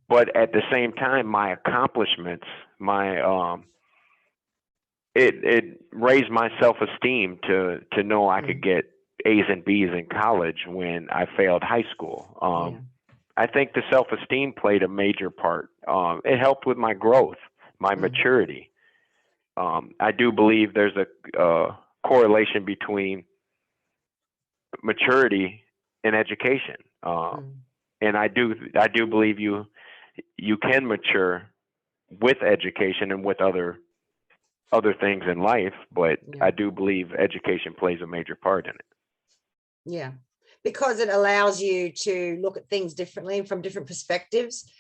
But at the same time, my accomplishments, it raised my self-esteem to know I could get A's and B's in college when I failed high school. I think the self-esteem played a major part. It helped with my growth, my maturity. I do believe there's a correlation between maturity and education. And I do believe you can mature with education and with other things in life, but I do believe education plays a major part in it. Yeah, because it allows you to look at things differently from different perspectives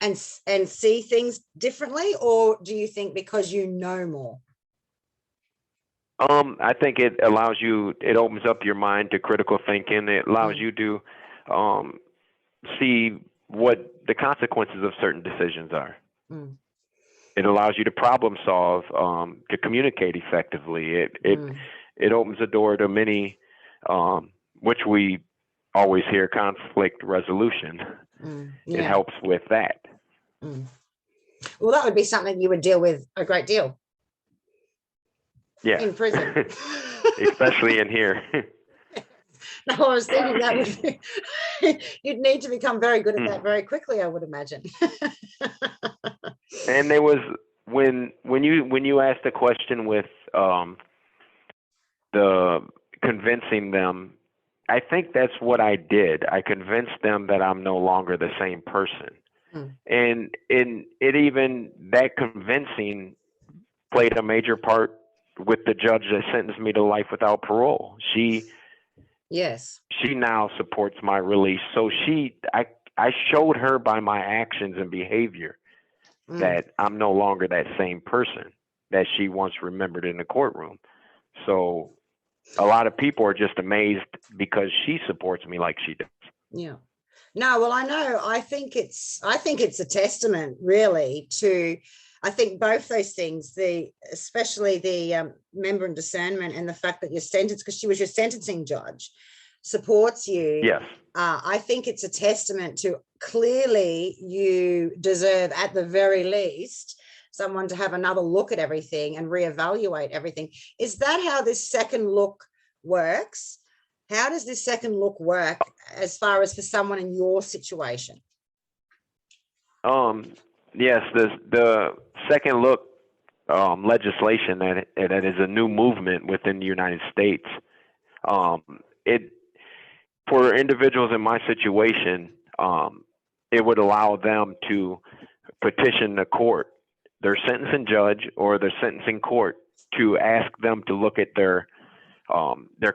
and see things differently. Or do you think because you know more? I think it allows you, it opens up your mind to critical thinking. It allows you to see what the consequences of certain decisions are. It allows you to problem solve, to communicate effectively. It opens the door to many, which we always hear, conflict resolution. It helps with that. Well, that would be something you would deal with a great deal. Yeah. In prison. Especially in here. No, I was thinking that would be, you'd need to become very good at that very quickly, I would imagine. And there was, when you asked the question with the convincing them, I think that's what I did. I convinced them that I'm no longer the same person. And that convincing played a major part with the judge that sentenced me to life without parole. She now supports my release. So I showed her by my actions and behavior that I'm no longer that same person that she once remembered in the courtroom. So a lot of people are just amazed because she supports me like she does. Yeah. No, well, I know. I think it's a testament, really, to, I think both those things, especially the member of discernment and the fact that you're sentenced, because she was your sentencing judge, supports you. Yes. I think it's a testament to, clearly you deserve, at the very least, someone to have another look at everything and reevaluate everything. Is that how this second look works? How does this second look work as far as for someone in your situation? Yes, the second look legislation that is a new movement within the United States. For individuals in my situation, it would allow them to petition the court, their sentencing judge or their sentencing court, to ask them to look at their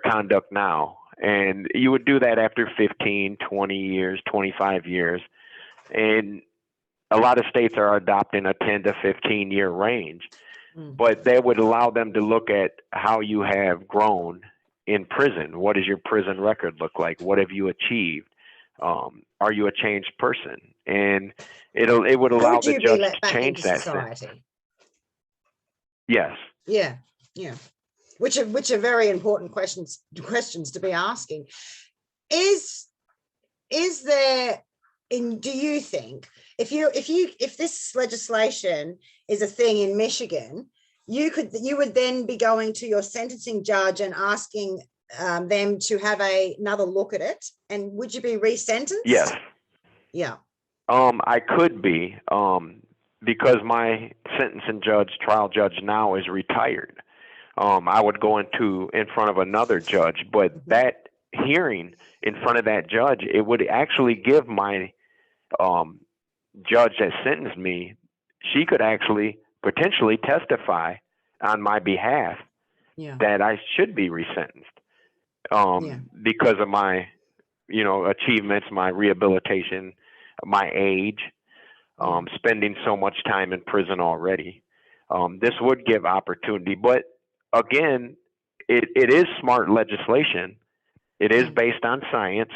conduct now. And you would do that after 15, 20 years, 25 years. And a lot of states are adopting a 10 to 15 year range, but that would allow them to look at how you have grown in prison. What does your prison record look like? What have you achieved? Are you a changed person? And it would allow the judge to change that. Society? Yes. Yeah. Yeah. Which are very important questions to be asking. Is there, do you think, if this legislation is a thing in Michigan, you would then be going to your sentencing judge and asking them to have another look at it, and would you be resentenced? Yes. Yeah. I could be, because my sentencing trial judge now is retired. I would go in front of another judge, but that hearing in front of that judge, it would actually give my judge that sentenced me, she could actually potentially testify on my behalf that I should be resentenced because of my, achievements, my rehabilitation, my age, spending so much time in prison already. This would give opportunity, but again, it is smart legislation. It is based on science.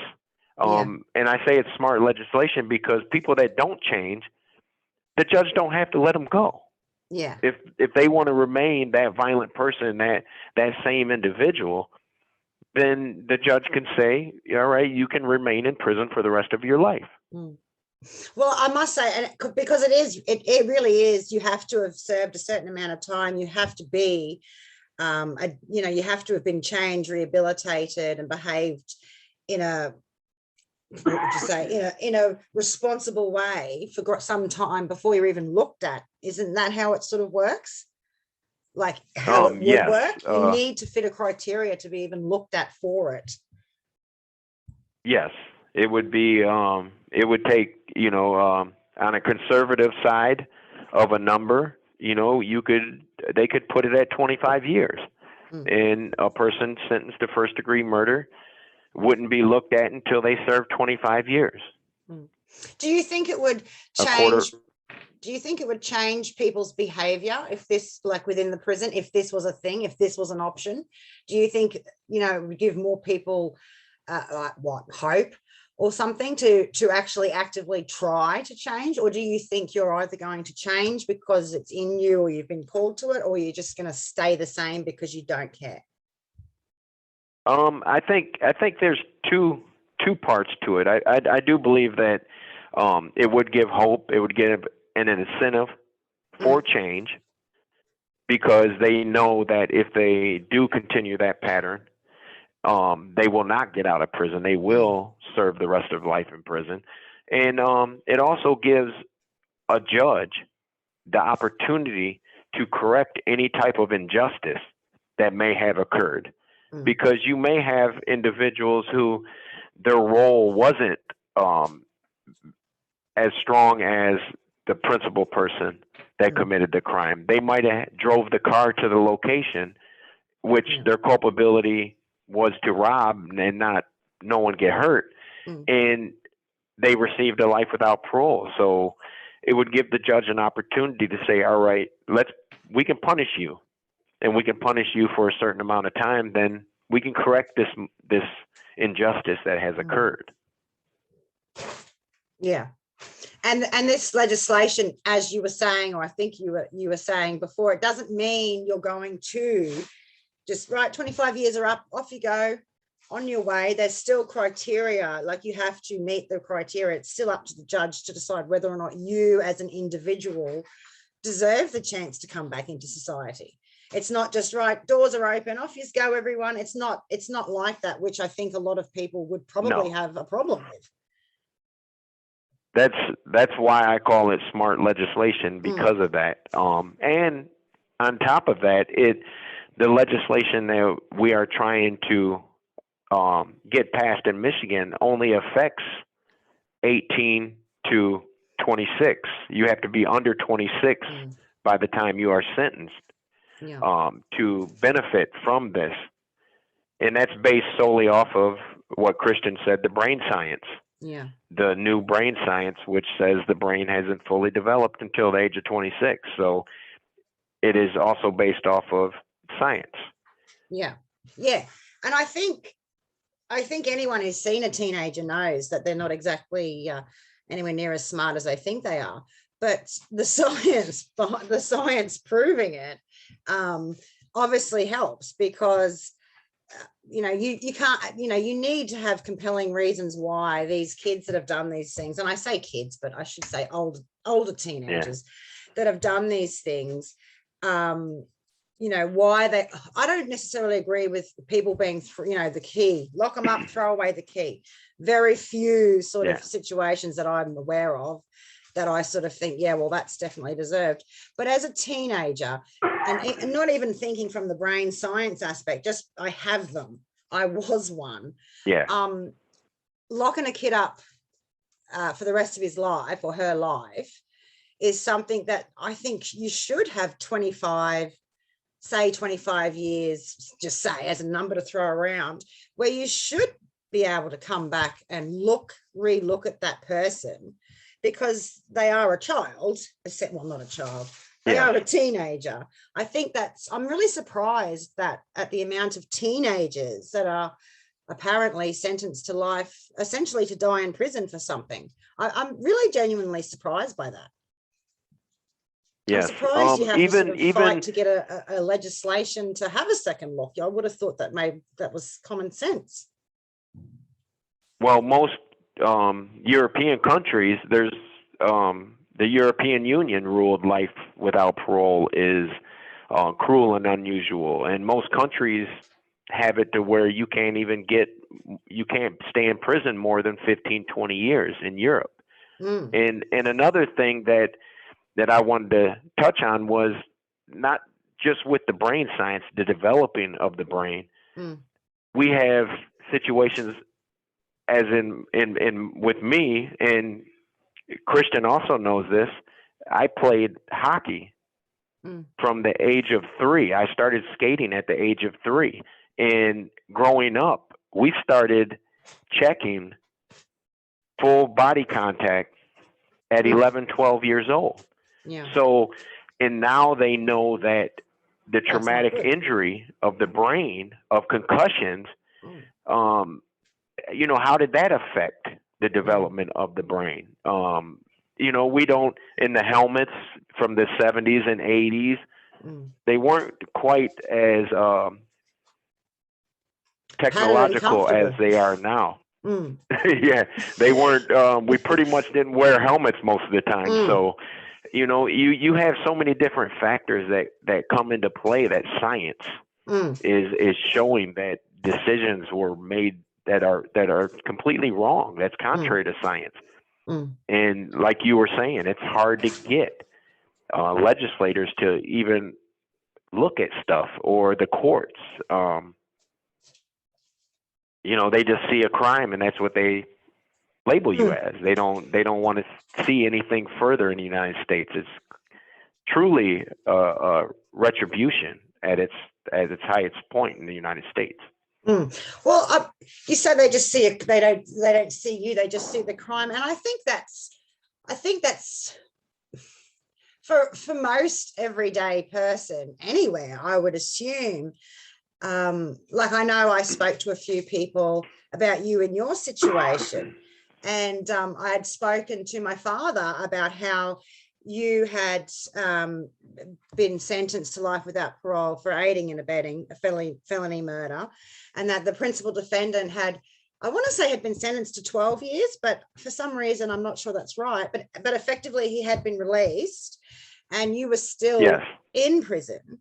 And I say it's smart legislation because people that don't change, the judge don't have to let them go. Yeah. If they want to remain that violent person, that same individual, then the judge can say, all right, you can remain in prison for the rest of your life. Well, I must say, and because it really is, you have to have served a certain amount of time. You have to be, you have to have been changed, rehabilitated, and behaved in a, what would you say, in a responsible way for some time before you're even looked at. Isn't that how it sort of works? Like how it would work? You need to fit a criteria to be even looked at for it. Yes, it would be. It would take, on a conservative side of a number, they could put it at 25 years, and a person sentenced to first-degree murder wouldn't be looked at until they served 25 years. Do you think it would change Do you think it would change people's behavior if this, like within the prison, if this was a thing, if this was an option? Do you think, you know, it would give more people like what, hope or something to actually actively try to change? Or do you think you're either going to change because it's in you or you've been called to it, or you're just going to stay the same because you don't care? I think there's two parts to it. I do believe that it would give hope. It would give an incentive for change, because they know that if they do continue that pattern, they will not get out of prison. They will serve the rest of life in prison. And it also gives a judge the opportunity to correct any type of injustice that may have occurred. Because you may have individuals who their role wasn't as strong as the principal person that committed the crime. They might have drove the car to the location, which their culpability was to rob and not no one get hurt, and they received a life without parole. So it would give the judge an opportunity to say, all right, we can punish you, and we can punish you for a certain amount of time, then we can correct this injustice that has occurred. Yeah. And this legislation, as you were saying, or I think you were saying before, it doesn't mean you're going to just, right, 25 years are up, off you go, on your way. There's still criteria, like you have to meet the criteria. It's still up to the judge to decide whether or not you as an individual deserve the chance to come back into society. It's not just, right, doors are open, off you go, everyone. It's not like that, which I think a lot of people would probably have a problem with. That's why I call it smart legislation, because of that. And on top of that, the legislation that we are trying to get passed in Michigan only affects 18 to 26. You have to be under 26 by the time you are sentenced to benefit from this. And that's based solely off of what Christian said, the brain science. Yeah. The new brain science, which says the brain hasn't fully developed until the age of 26. So it is also based off of science. Yeah. Yeah. And I think anyone who's seen a teenager knows that they're not exactly anywhere near as smart as they think they are. But the science proving it obviously helps, because you can't, you need to have compelling reasons why these kids that have done these things, and I say kids, but I should say older teenagers that have done these things, why I don't necessarily agree with people being, the key, lock them up, throw away the key. Very few sort of situations that I'm aware of that I sort of think, yeah, well, that's definitely deserved. But as a teenager, and not even thinking from the brain science aspect, just I have them. I was one. Yeah. Locking a kid up for the rest of his life or her life is something that I think you should have 25 years, just say as a number to throw around, where you should be able to come back and re-look at that person, because they are a child, well, not a child, they are a teenager. I think I'm really surprised that at the amount of teenagers that are apparently sentenced to life, essentially to die in prison for something. I'm really genuinely surprised by that. Yes. I'm surprised you have to sort of even fight to get a legislation to have a second look. I would have thought that that was common sense. Well, most European countries, there's the European Union ruled life without parole is cruel and unusual, and most countries have it to where you can't stay in prison more than 15, 20 years in Europe. And another thing that I wanted to touch on was not just with the brain science, the developing of the brain. We have situations, as in with me, and Christian also knows this, I played hockey from the age of 3. I started skating at the age of 3. And growing up, we started checking full body contact at 11, 12 years old. Yeah. So, and now they know that the That's not traumatic good. injury of the brain, of concussions, Mm. you know, how did that affect the development of the brain? You know, we don't, in the helmets from the 70s and 80s, Mm. they weren't quite as Padded and technological as comfortable. they are now. Mm. Yeah, they weren't. We pretty much didn't wear helmets most of the time. Mm. So, you know, you have so many different factors that come into play that science Mm. is showing that decisions were made that are completely wrong. That's contrary to science. Mm. And like you were saying, it's hard to get legislators to even look at stuff, or the courts. You know, they just see a crime and that's what they label you as. They don't want to see anything further in the United States. It's truly a retribution at its highest point in the United States. Mm. Well, you say they just see it. They don't see you. They just see the crime, and I think that's for most everyday person anywhere. I would assume. Like I know I spoke to a few people about you and your situation, and I had spoken to my father about how you had been sentenced to life without parole for aiding and abetting a felony murder, and that the principal defendant had, I want to say, had been sentenced to 12 years, but for some reason I'm not sure that's right, but effectively he had been released and you were still Yes. in prison.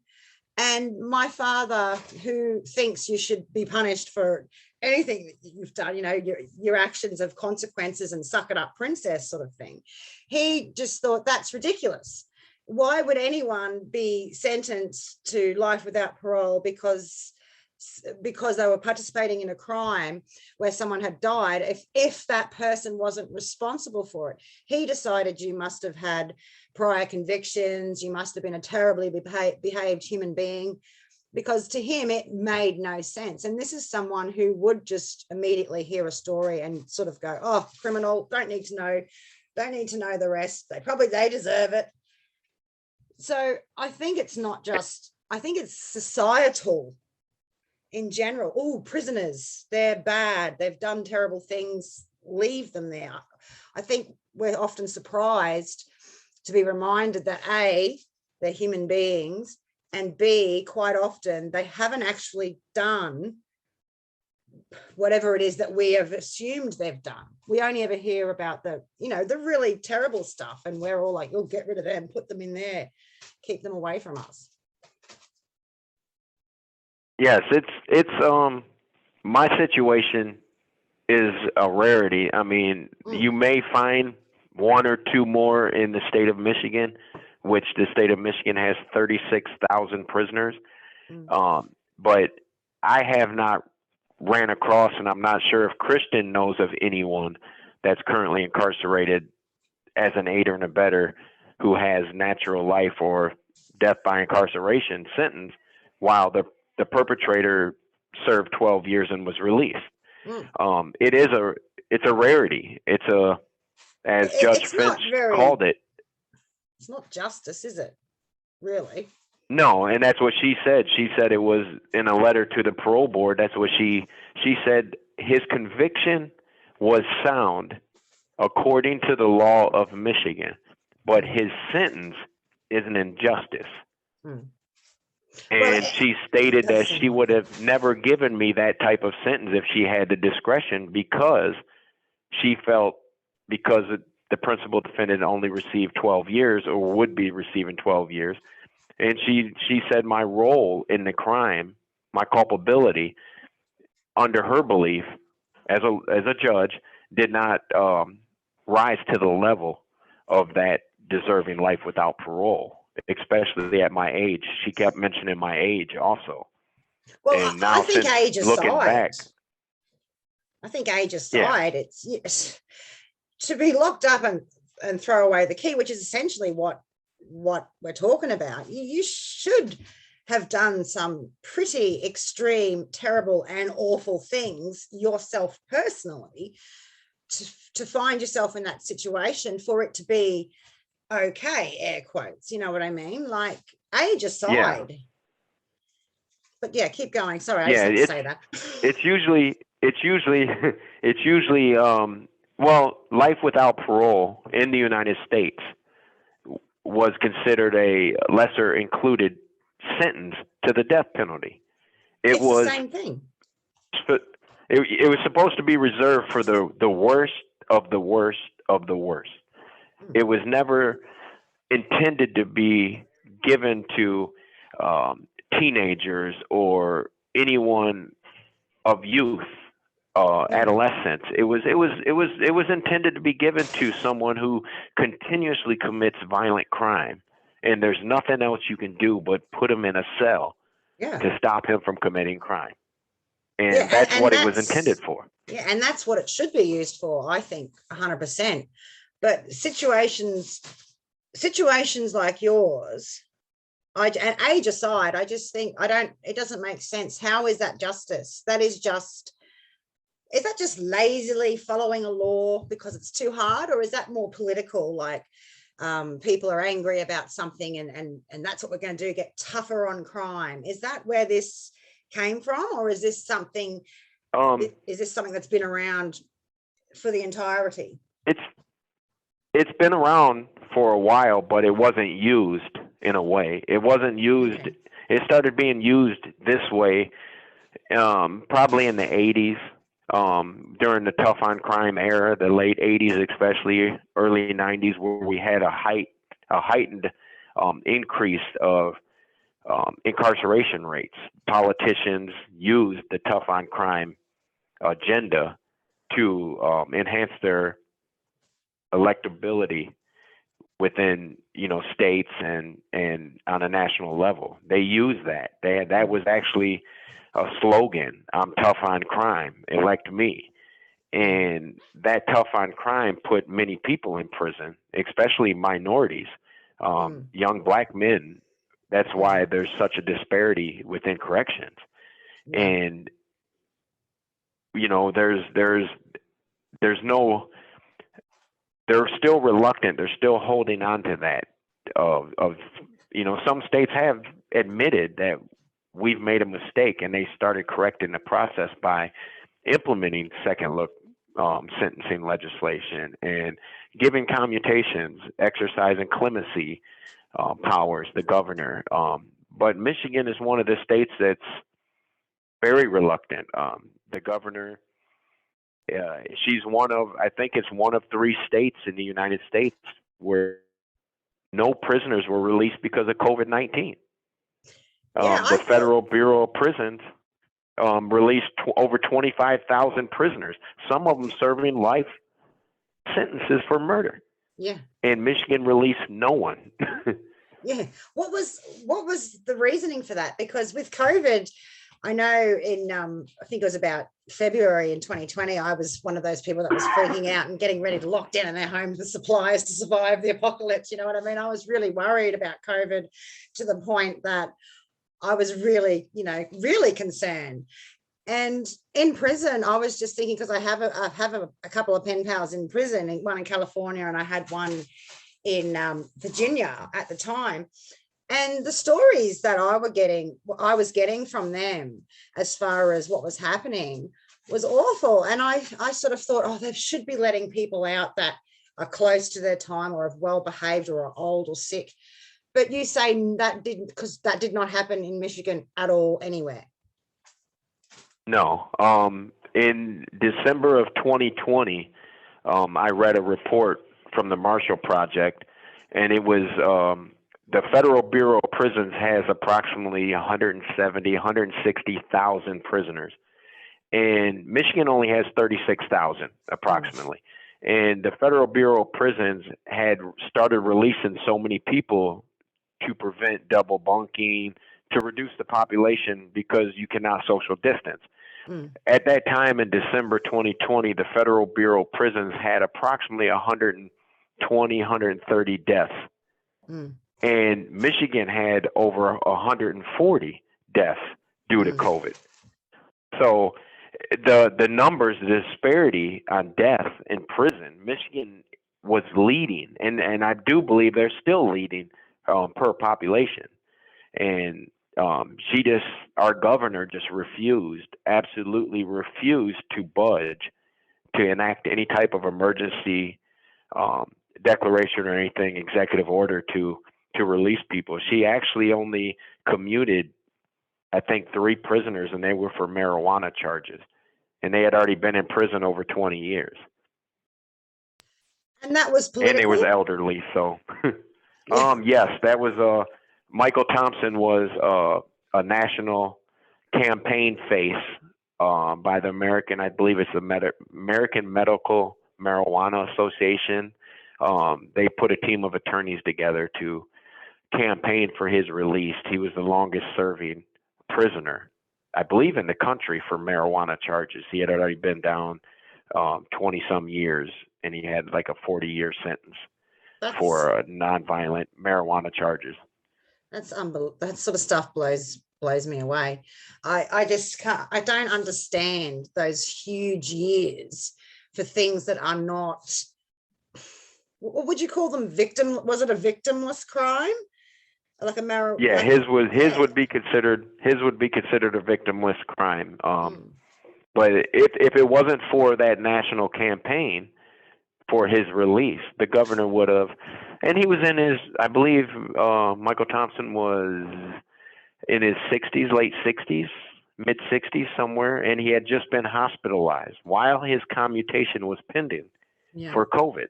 And my father, who thinks you should be punished for anything that you've done, you know, your actions have consequences and suck it up, princess sort of thing, he just thought that's ridiculous. Why would anyone be sentenced to life without parole because they were participating in a crime where someone had died, if that person wasn't responsible for it? He decided you must have had prior convictions, you must have been a terribly behaved human being, because to him it made no sense. And this is someone who would just immediately hear a story and sort of go, oh, criminal, don't need to know the rest, they deserve it. So I think it's not just, I think it's societal in general. Oh, prisoners, they're bad, they've done terrible things, leave them there. I think we're often surprised to be reminded that A, they're human beings, and B, quite often they haven't actually done whatever it is that we have assumed they've done. We only ever hear about the really terrible stuff, and we're all like, you'll get rid of them, put them in there, keep them away from us. Yes, it's my situation is a rarity. I mean, you may find one or two more in the state of Michigan, which the state of Michigan has 36,000 prisoners. But I have not ran across, and I'm not sure if Christian knows of anyone that's currently incarcerated as an aider and abetter who has natural life or death by incarceration sentence, while the perpetrator served 12 years and was released. It's a rarity. As Judge Finch called it. It's not justice, is it? Really? No, and that's what she said. She said it was in a letter to the parole board. That's what she said. His conviction was sound according to the law of Michigan, but his sentence is an injustice. And she stated that she would have never given me that type of sentence if she had the discretion, because she felt, because the principal defendant only received 12 years, or would be receiving 12 years. And she said my role in the crime, my culpability, under her belief as a judge, did not rise to the level of that deserving life without parole, especially at my age. She kept mentioning my age also. Well, and now, I think age aside, looking back, it's to be locked up and throw away the key, which is essentially what we're talking about. You should have done some pretty extreme, terrible and awful things yourself personally to find yourself in that situation, for it to be okay, air quotes, you know what I mean? Like, age aside. Yeah. But yeah, keep going. Sorry, I just had to say that. It's usually well, life without parole in the United States was considered a lesser included sentence to the death penalty. It's the same thing. It was supposed to be reserved for the worst of the worst of the worst. It was never intended to be given to teenagers or anyone of youth, adolescents. It was intended to be given to someone who continuously commits violent crime, and there's nothing else you can do but put him in a cell to stop him from committing crime. And that's what it was intended for. Yeah, and that's what it should be used for, I think, 100%. But situations like yours, and age aside, I just think it doesn't make sense. How is that justice? Is that just lazily following a law because it's too hard, or is that more political? Like, people are angry about something and that's what we're going to do, get tougher on crime. Is that where this came from, or is this something that's been around for the entirety? It's been around for a while, but it wasn't used in a way. It wasn't used. Okay. It started being used this way probably in the 80s, during the tough on crime era, the late 80s, especially early 90s, where we had a heightened increase of incarceration rates. Politicians used the tough on crime agenda to enhance their electability within, states and on a national level. They used that. That was actually a slogan: "I'm tough on crime, elect me." And that tough on crime put many people in prison, especially minorities, young Black men. That's why there's such a disparity within corrections. And they're still reluctant. They're still holding on to that. Some states have admitted that we've made a mistake, and they started correcting the process by implementing second look sentencing legislation and giving commutations, exercising clemency powers, the governor. But Michigan is one of the states that's very reluctant. The governor, she's I think it's one of 3 states in the United States where no prisoners were released because of COVID-19. The Federal Bureau of Prisons released over 25,000 prisoners, some of them serving life sentences for murder. Yeah. And Michigan released no one. Yeah. What was the reasoning for that? Because with COVID, I know in I think it was about February in 2020, I was one of those people that was freaking out and getting ready to lock down in their homes with supplies to survive the apocalypse. You know what I mean? I was really worried about COVID to the point that I was really, really concerned. And in prison, I was just thinking, because I have a couple of pen pals in prison, one in California, and I had one in Virginia at the time. And the stories that I was getting from them as far as what was happening was awful. And I sort of thought, they should be letting people out that are close to their time or have well behaved or are old or sick. But you say that did not happen in Michigan at all anywhere. No. In December of 2020, I read a report from the Marshall Project, and it was the Federal Bureau of Prisons has approximately 160,000 prisoners, and Michigan only has 36,000 approximately. And the Federal Bureau of Prisons had started releasing so many people to prevent double bunking, to reduce the population because you cannot social distance. At that time in December 2020, the Federal Bureau of Prisons had approximately 120, 130 deaths. And Michigan had over 140 deaths due to COVID. So the numbers, the disparity on death in prison, Michigan was leading, and I do believe they're still leading per population. And our governor just absolutely refused to budge to enact any type of emergency declaration or anything, executive order to release people. She actually only commuted, I think, 3 prisoners, and they were for marijuana charges. And they had already been in prison over 20 years. And that was political? And they was elderly, so. Yes, that was, Michael Thompson was a national campaign face by the American, I believe it's the American Medical Marijuana Association. They put a team of attorneys together to campaign for his release. He was the longest serving prisoner, I believe, in the country for marijuana charges. He had already been down 20 some years, and he had like a 40-year sentence for nonviolent marijuana charges. That's unbelievable. That sort of stuff blows me away. I just can't, I don't understand those huge years for things that are not, what would you call them? Was it a victimless crime? Like a marijuana? Yeah, his would be considered a victimless crime. But if it wasn't for that national campaign for his release, the governor would have, and he was in his, I believe, Michael Thompson was in his 60s, late 60s, mid 60s somewhere, and he had just been hospitalized while his commutation was pending for COVID.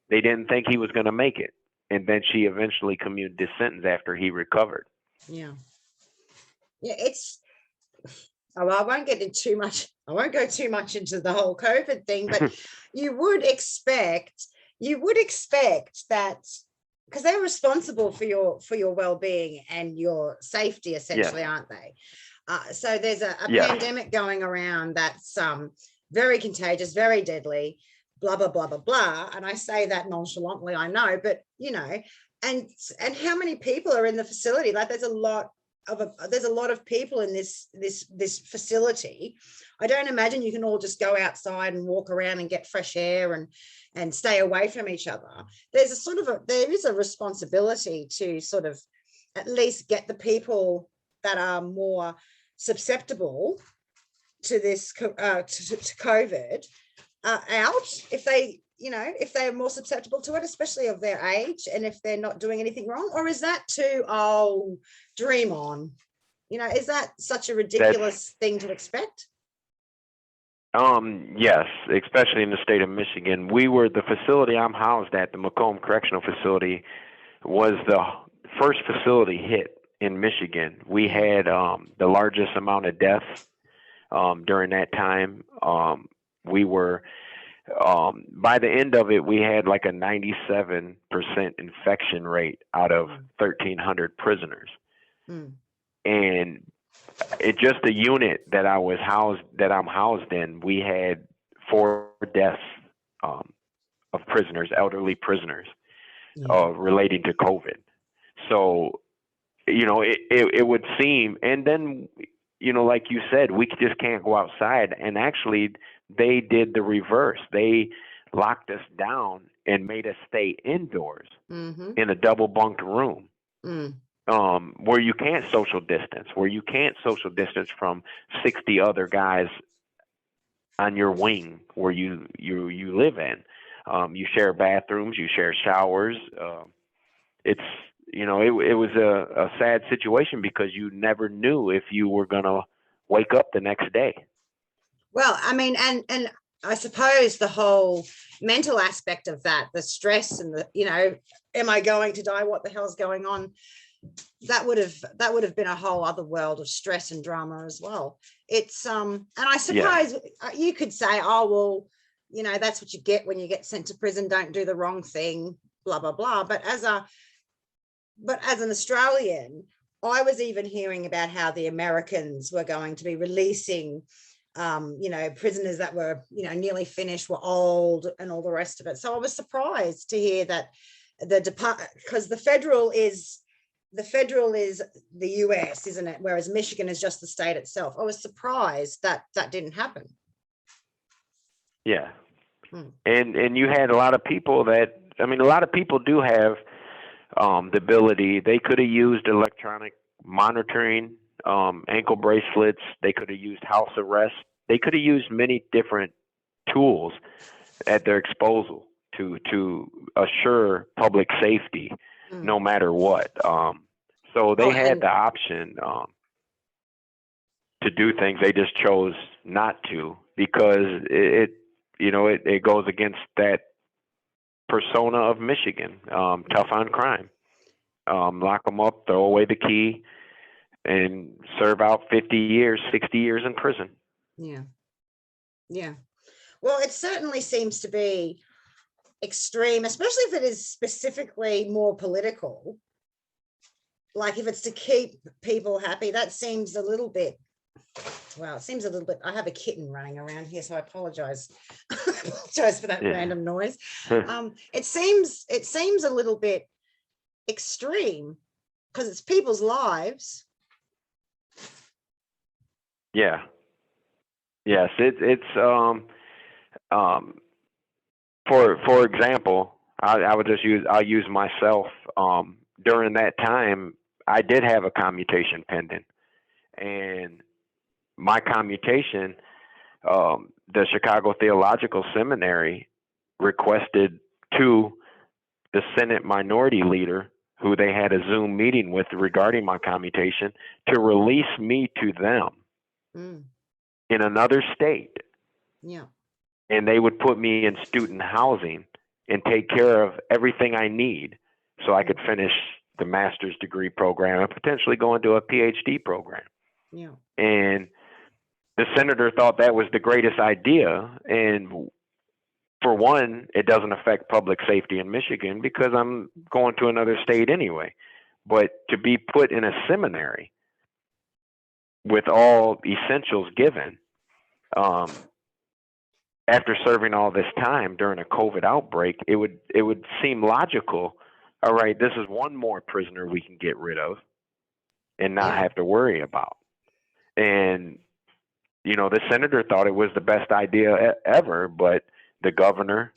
They didn't think he was going to make it. And then she eventually commuted his sentence after he recovered. Yeah. Yeah, I won't get into too much. I won't go too much into the whole COVID thing, but you would expect that, because they're responsible for your well-being and your safety, essentially, aren't they? So there's a pandemic going around that's very contagious, very deadly, blah, blah, blah, blah, blah. And I say that nonchalantly, I know, but and how many people are in the facility? Like there's a lot of people in this facility. I don't imagine you can all just go outside and walk around and get fresh air and stay away from each other. There is a responsibility to sort of at least get the people that are more susceptible to this to COVID out, if they're more susceptible to it, especially of their age, and if they're not doing anything wrong. Or is that too dream on? Is that such a ridiculous thing to expect? Yes, especially in the state of Michigan. The facility I'm housed at, the Macomb Correctional Facility, was the first facility hit in Michigan. We had the largest amount of deaths during that time. We were, by the end of it, we had like a 97% infection rate out of 1,300 prisoners. And it just the unit that I'm housed in, we had 4 deaths of prisoners, elderly prisoners, relating to COVID. So, it would seem, and then, like you said, we just can't go outside. And actually, they did the reverse. They locked us down and made us stay indoors in a double bunked room. Where you can't social distance, from 60 other guys on your wing where you live in. You share bathrooms, you share showers. It was a sad situation because you never knew if you were going to wake up the next day. Well, I mean, and I suppose the whole mental aspect of that, the stress and am I going to die? What the hell's going on? That would have been a whole other world of stress and drama as well. It's and I suppose you could say, oh well, that's what you get when you get sent to prison. Don't do the wrong thing, blah blah blah. But as an Australian, I was even hearing about how the Americans were going to be releasing prisoners that were nearly finished, were old, and all the rest of it. So I was surprised to hear that the department, because the federal is the federal is the US, isn't it? Whereas Michigan is just the state itself. I was surprised that that didn't happen. Yeah. And you had a lot of people that, I mean, a lot of people do have the ability. They could have used electronic monitoring, ankle bracelets. They could have used house arrest. They could have used many different tools at their disposal to assure public safety, no matter what. So they had the option to do things. They just chose not to, because it goes against that persona of Michigan, tough on crime. Lock them up, throw away the key, and serve out 50 years, 60 years in prison. Yeah. Yeah. Well, it certainly seems to be extreme, especially if it is specifically more political. Like if it's to keep people happy, that seems a little bit, well, it seems a little bit, I have a kitten running around here, so I apologize. I apologize for that random noise. It seems a little bit extreme because it's people's lives. Yeah. Yes, it's for example, I'll use myself. During that time, I did have a commutation pending, and my commutation, the Chicago Theological Seminary requested to the Senate Minority Leader, who they had a Zoom meeting with regarding my commutation, to release me to them in another state. Yeah. And they would put me in student housing and take care of everything I need so I could finish the master's degree program and potentially go into a PhD program. Yeah. And the senator thought that was the greatest idea. And for one, it doesn't affect public safety in Michigan because I'm going to another state anyway. But to be put in a seminary with all essentials given, after serving all this time during a COVID outbreak, it would seem logical. All right, this is one more prisoner we can get rid of and not have to worry about. And, the senator thought it was the best idea ever, but the governor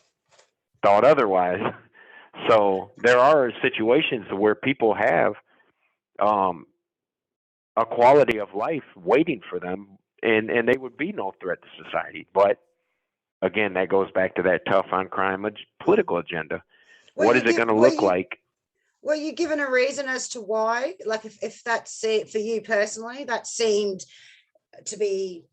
thought otherwise. So there are situations where people have a quality of life waiting for them, and they would be no threat to society. But again, that goes back to that tough on crime political agenda. What is it going to look like? Were you given a reason as to why? Like if that's it for you personally, that seemed to be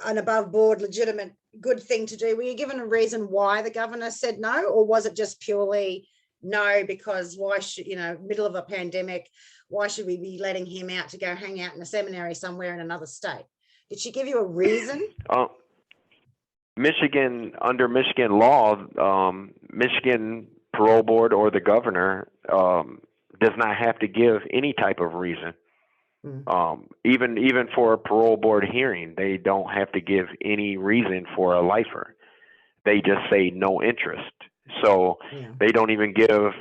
an above board, legitimate, good thing to do. Were you given a reason why the governor said no, or was it just purely no, because why should, middle of a pandemic, why should we be letting him out to go hang out in a seminary somewhere in another state? Did she give you a reason? Michigan, under Michigan law, Michigan parole board or the governor does not have to give any type of reason. Even for a parole board hearing, they don't have to give any reason for a lifer. They just say no interest. So they don't even give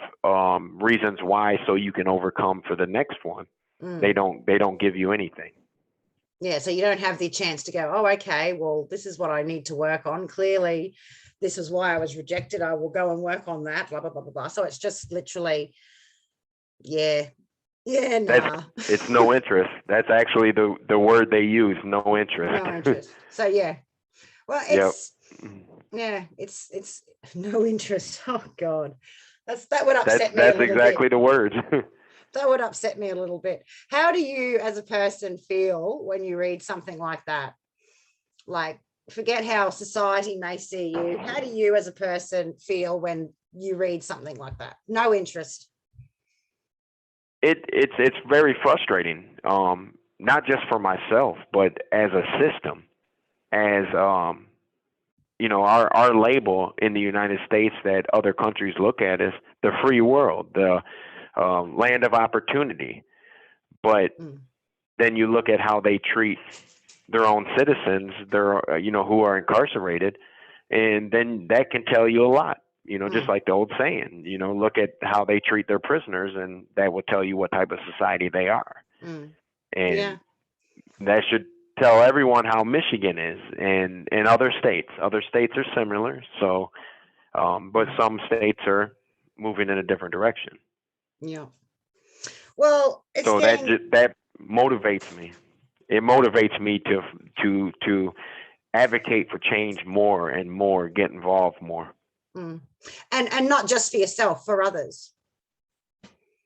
reasons why, so you can overcome for the next one. They don't give you anything. Yeah, so you don't have the chance to go, oh, okay, well, this is what I need to work on. Clearly, this is why I was rejected. I will go and work on that, blah, blah, blah, blah, blah. So it's just literally, nah. It's no interest. That's actually the word they use, no interest. No interest. So, yeah. Well, it's, it's no interest. Oh, God. That would upset me a little bit. That's exactly the word. That would upset me a little bit. How do you as a person feel when you read something like that? Like, forget how society may see you. How do you as a person feel when you read something like that? No interest. It's very frustrating, not just for myself, but as a system, as our label in the United States that other countries look at is the free world, the land of opportunity. But then you look at how they treat their own citizens, who are incarcerated, and then that can tell you a lot. just like the old saying, look at how they treat their prisoners, and that will tell you what type of society they are. And that should tell everyone how Michigan is, and other states. Other states are similar. So, but some states are moving in a different direction. Yeah. Well, that motivates me. It motivates me to advocate for change more and more, get involved more. And not just for yourself, for others.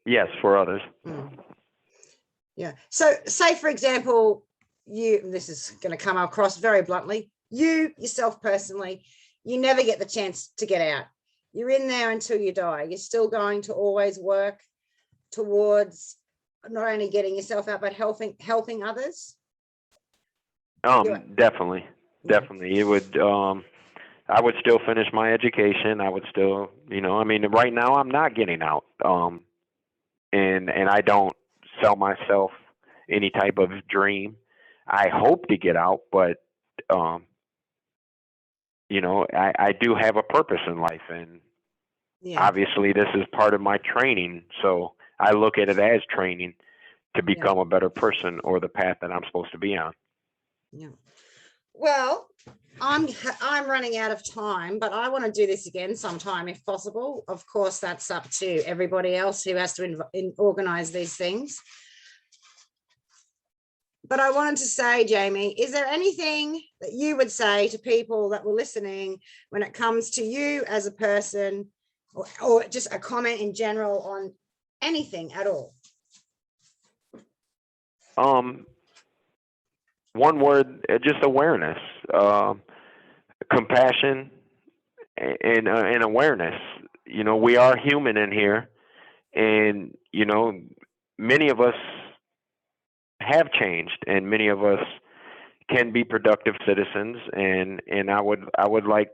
Yes, for others. Yeah. So say, for example, this is going to come across very bluntly, you yourself personally, you never get the chance to get out. You're in there until you die. You're still going to always work towards not only getting yourself out, but helping others. Definitely. It would, I would still finish my education. I would still, right now I'm not getting out. And I don't sell myself any type of dream. I hope to get out, but, I do have a purpose in life, and obviously this is part of my training. So I look at it as training to become a better person, or the path that I'm supposed to be on. Yeah. Well, I'm running out of time, but I want to do this again sometime if possible. Of course, that's up to everybody else who has to organize these things. But I wanted to say, Jamie, is there anything that you would say to people that were listening when it comes to you as a person, or just a comment in general on anything at all? One word, just awareness, compassion, and awareness. We are human in here, and many of us have changed, and many of us can be productive citizens, and I would like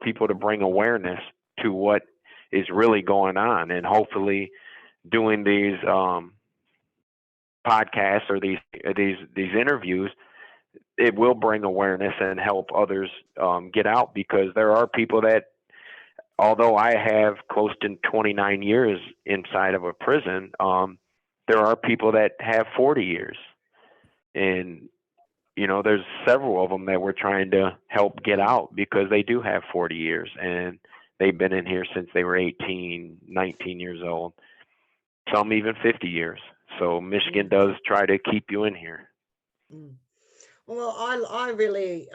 people to bring awareness to what is really going on, and hopefully doing these podcasts or these interviews, it will bring awareness and help others get out, because there are people that, although I have close to 29 years inside of a prison, there are people that have 40 years, and there's several of them that we're trying to help get out, because they do have 40 years and they've been in here since they were 18, 19 years old, some even 50 years. So Michigan does try to keep you in here. Well, I'm really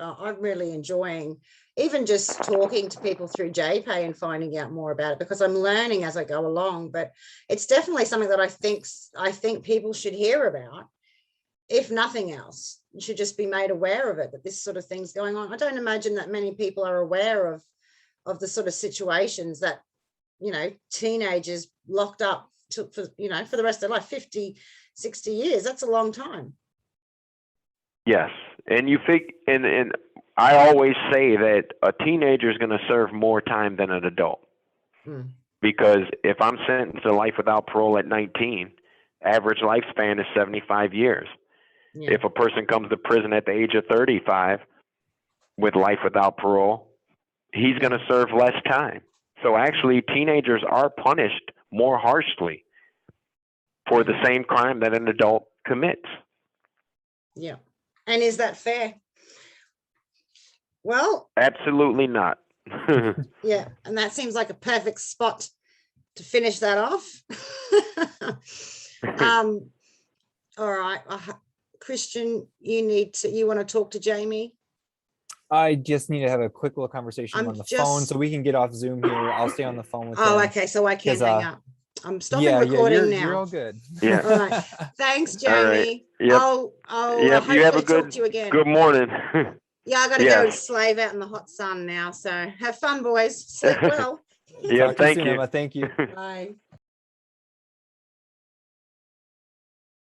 enjoying even just talking to people through JPay and finding out more about it, because I'm learning as I go along. But it's definitely something that I think people should hear about. If nothing else, you should just be made aware of it, that this sort of thing's going on. I don't imagine that many people are aware of the sort of situations that, teenagers locked up for the rest of their life, 50, 60 years. That's a long time. Yes. And you think, and I always say that a teenager is going to serve more time than an adult. Because if I'm sentenced to life without parole at 19, average lifespan is 75 years. If a person comes to prison at the age of 35 with life without parole, he's going to serve less time. So actually, teenagers are punished more harshly for the same crime that an adult commits. Yeah. And is that fair? Well, absolutely not. Yeah. And that seems like a perfect spot to finish that off. All right. Christian, you want to talk to Jamie? I just need to have a quick little conversation on the phone so we can get off Zoom here. I'll stay on the phone with him. Okay. So I can't hang up. I'm stopping recording now. You're all good. Yeah. All right. Thanks, Jamie. All right. Yep. I'll you have a talk to you again. Good morning. Yeah, I got to go slave out in the hot sun now. So have fun, boys. Sleep well. Yeah, thank you. Emma. Thank you. Bye.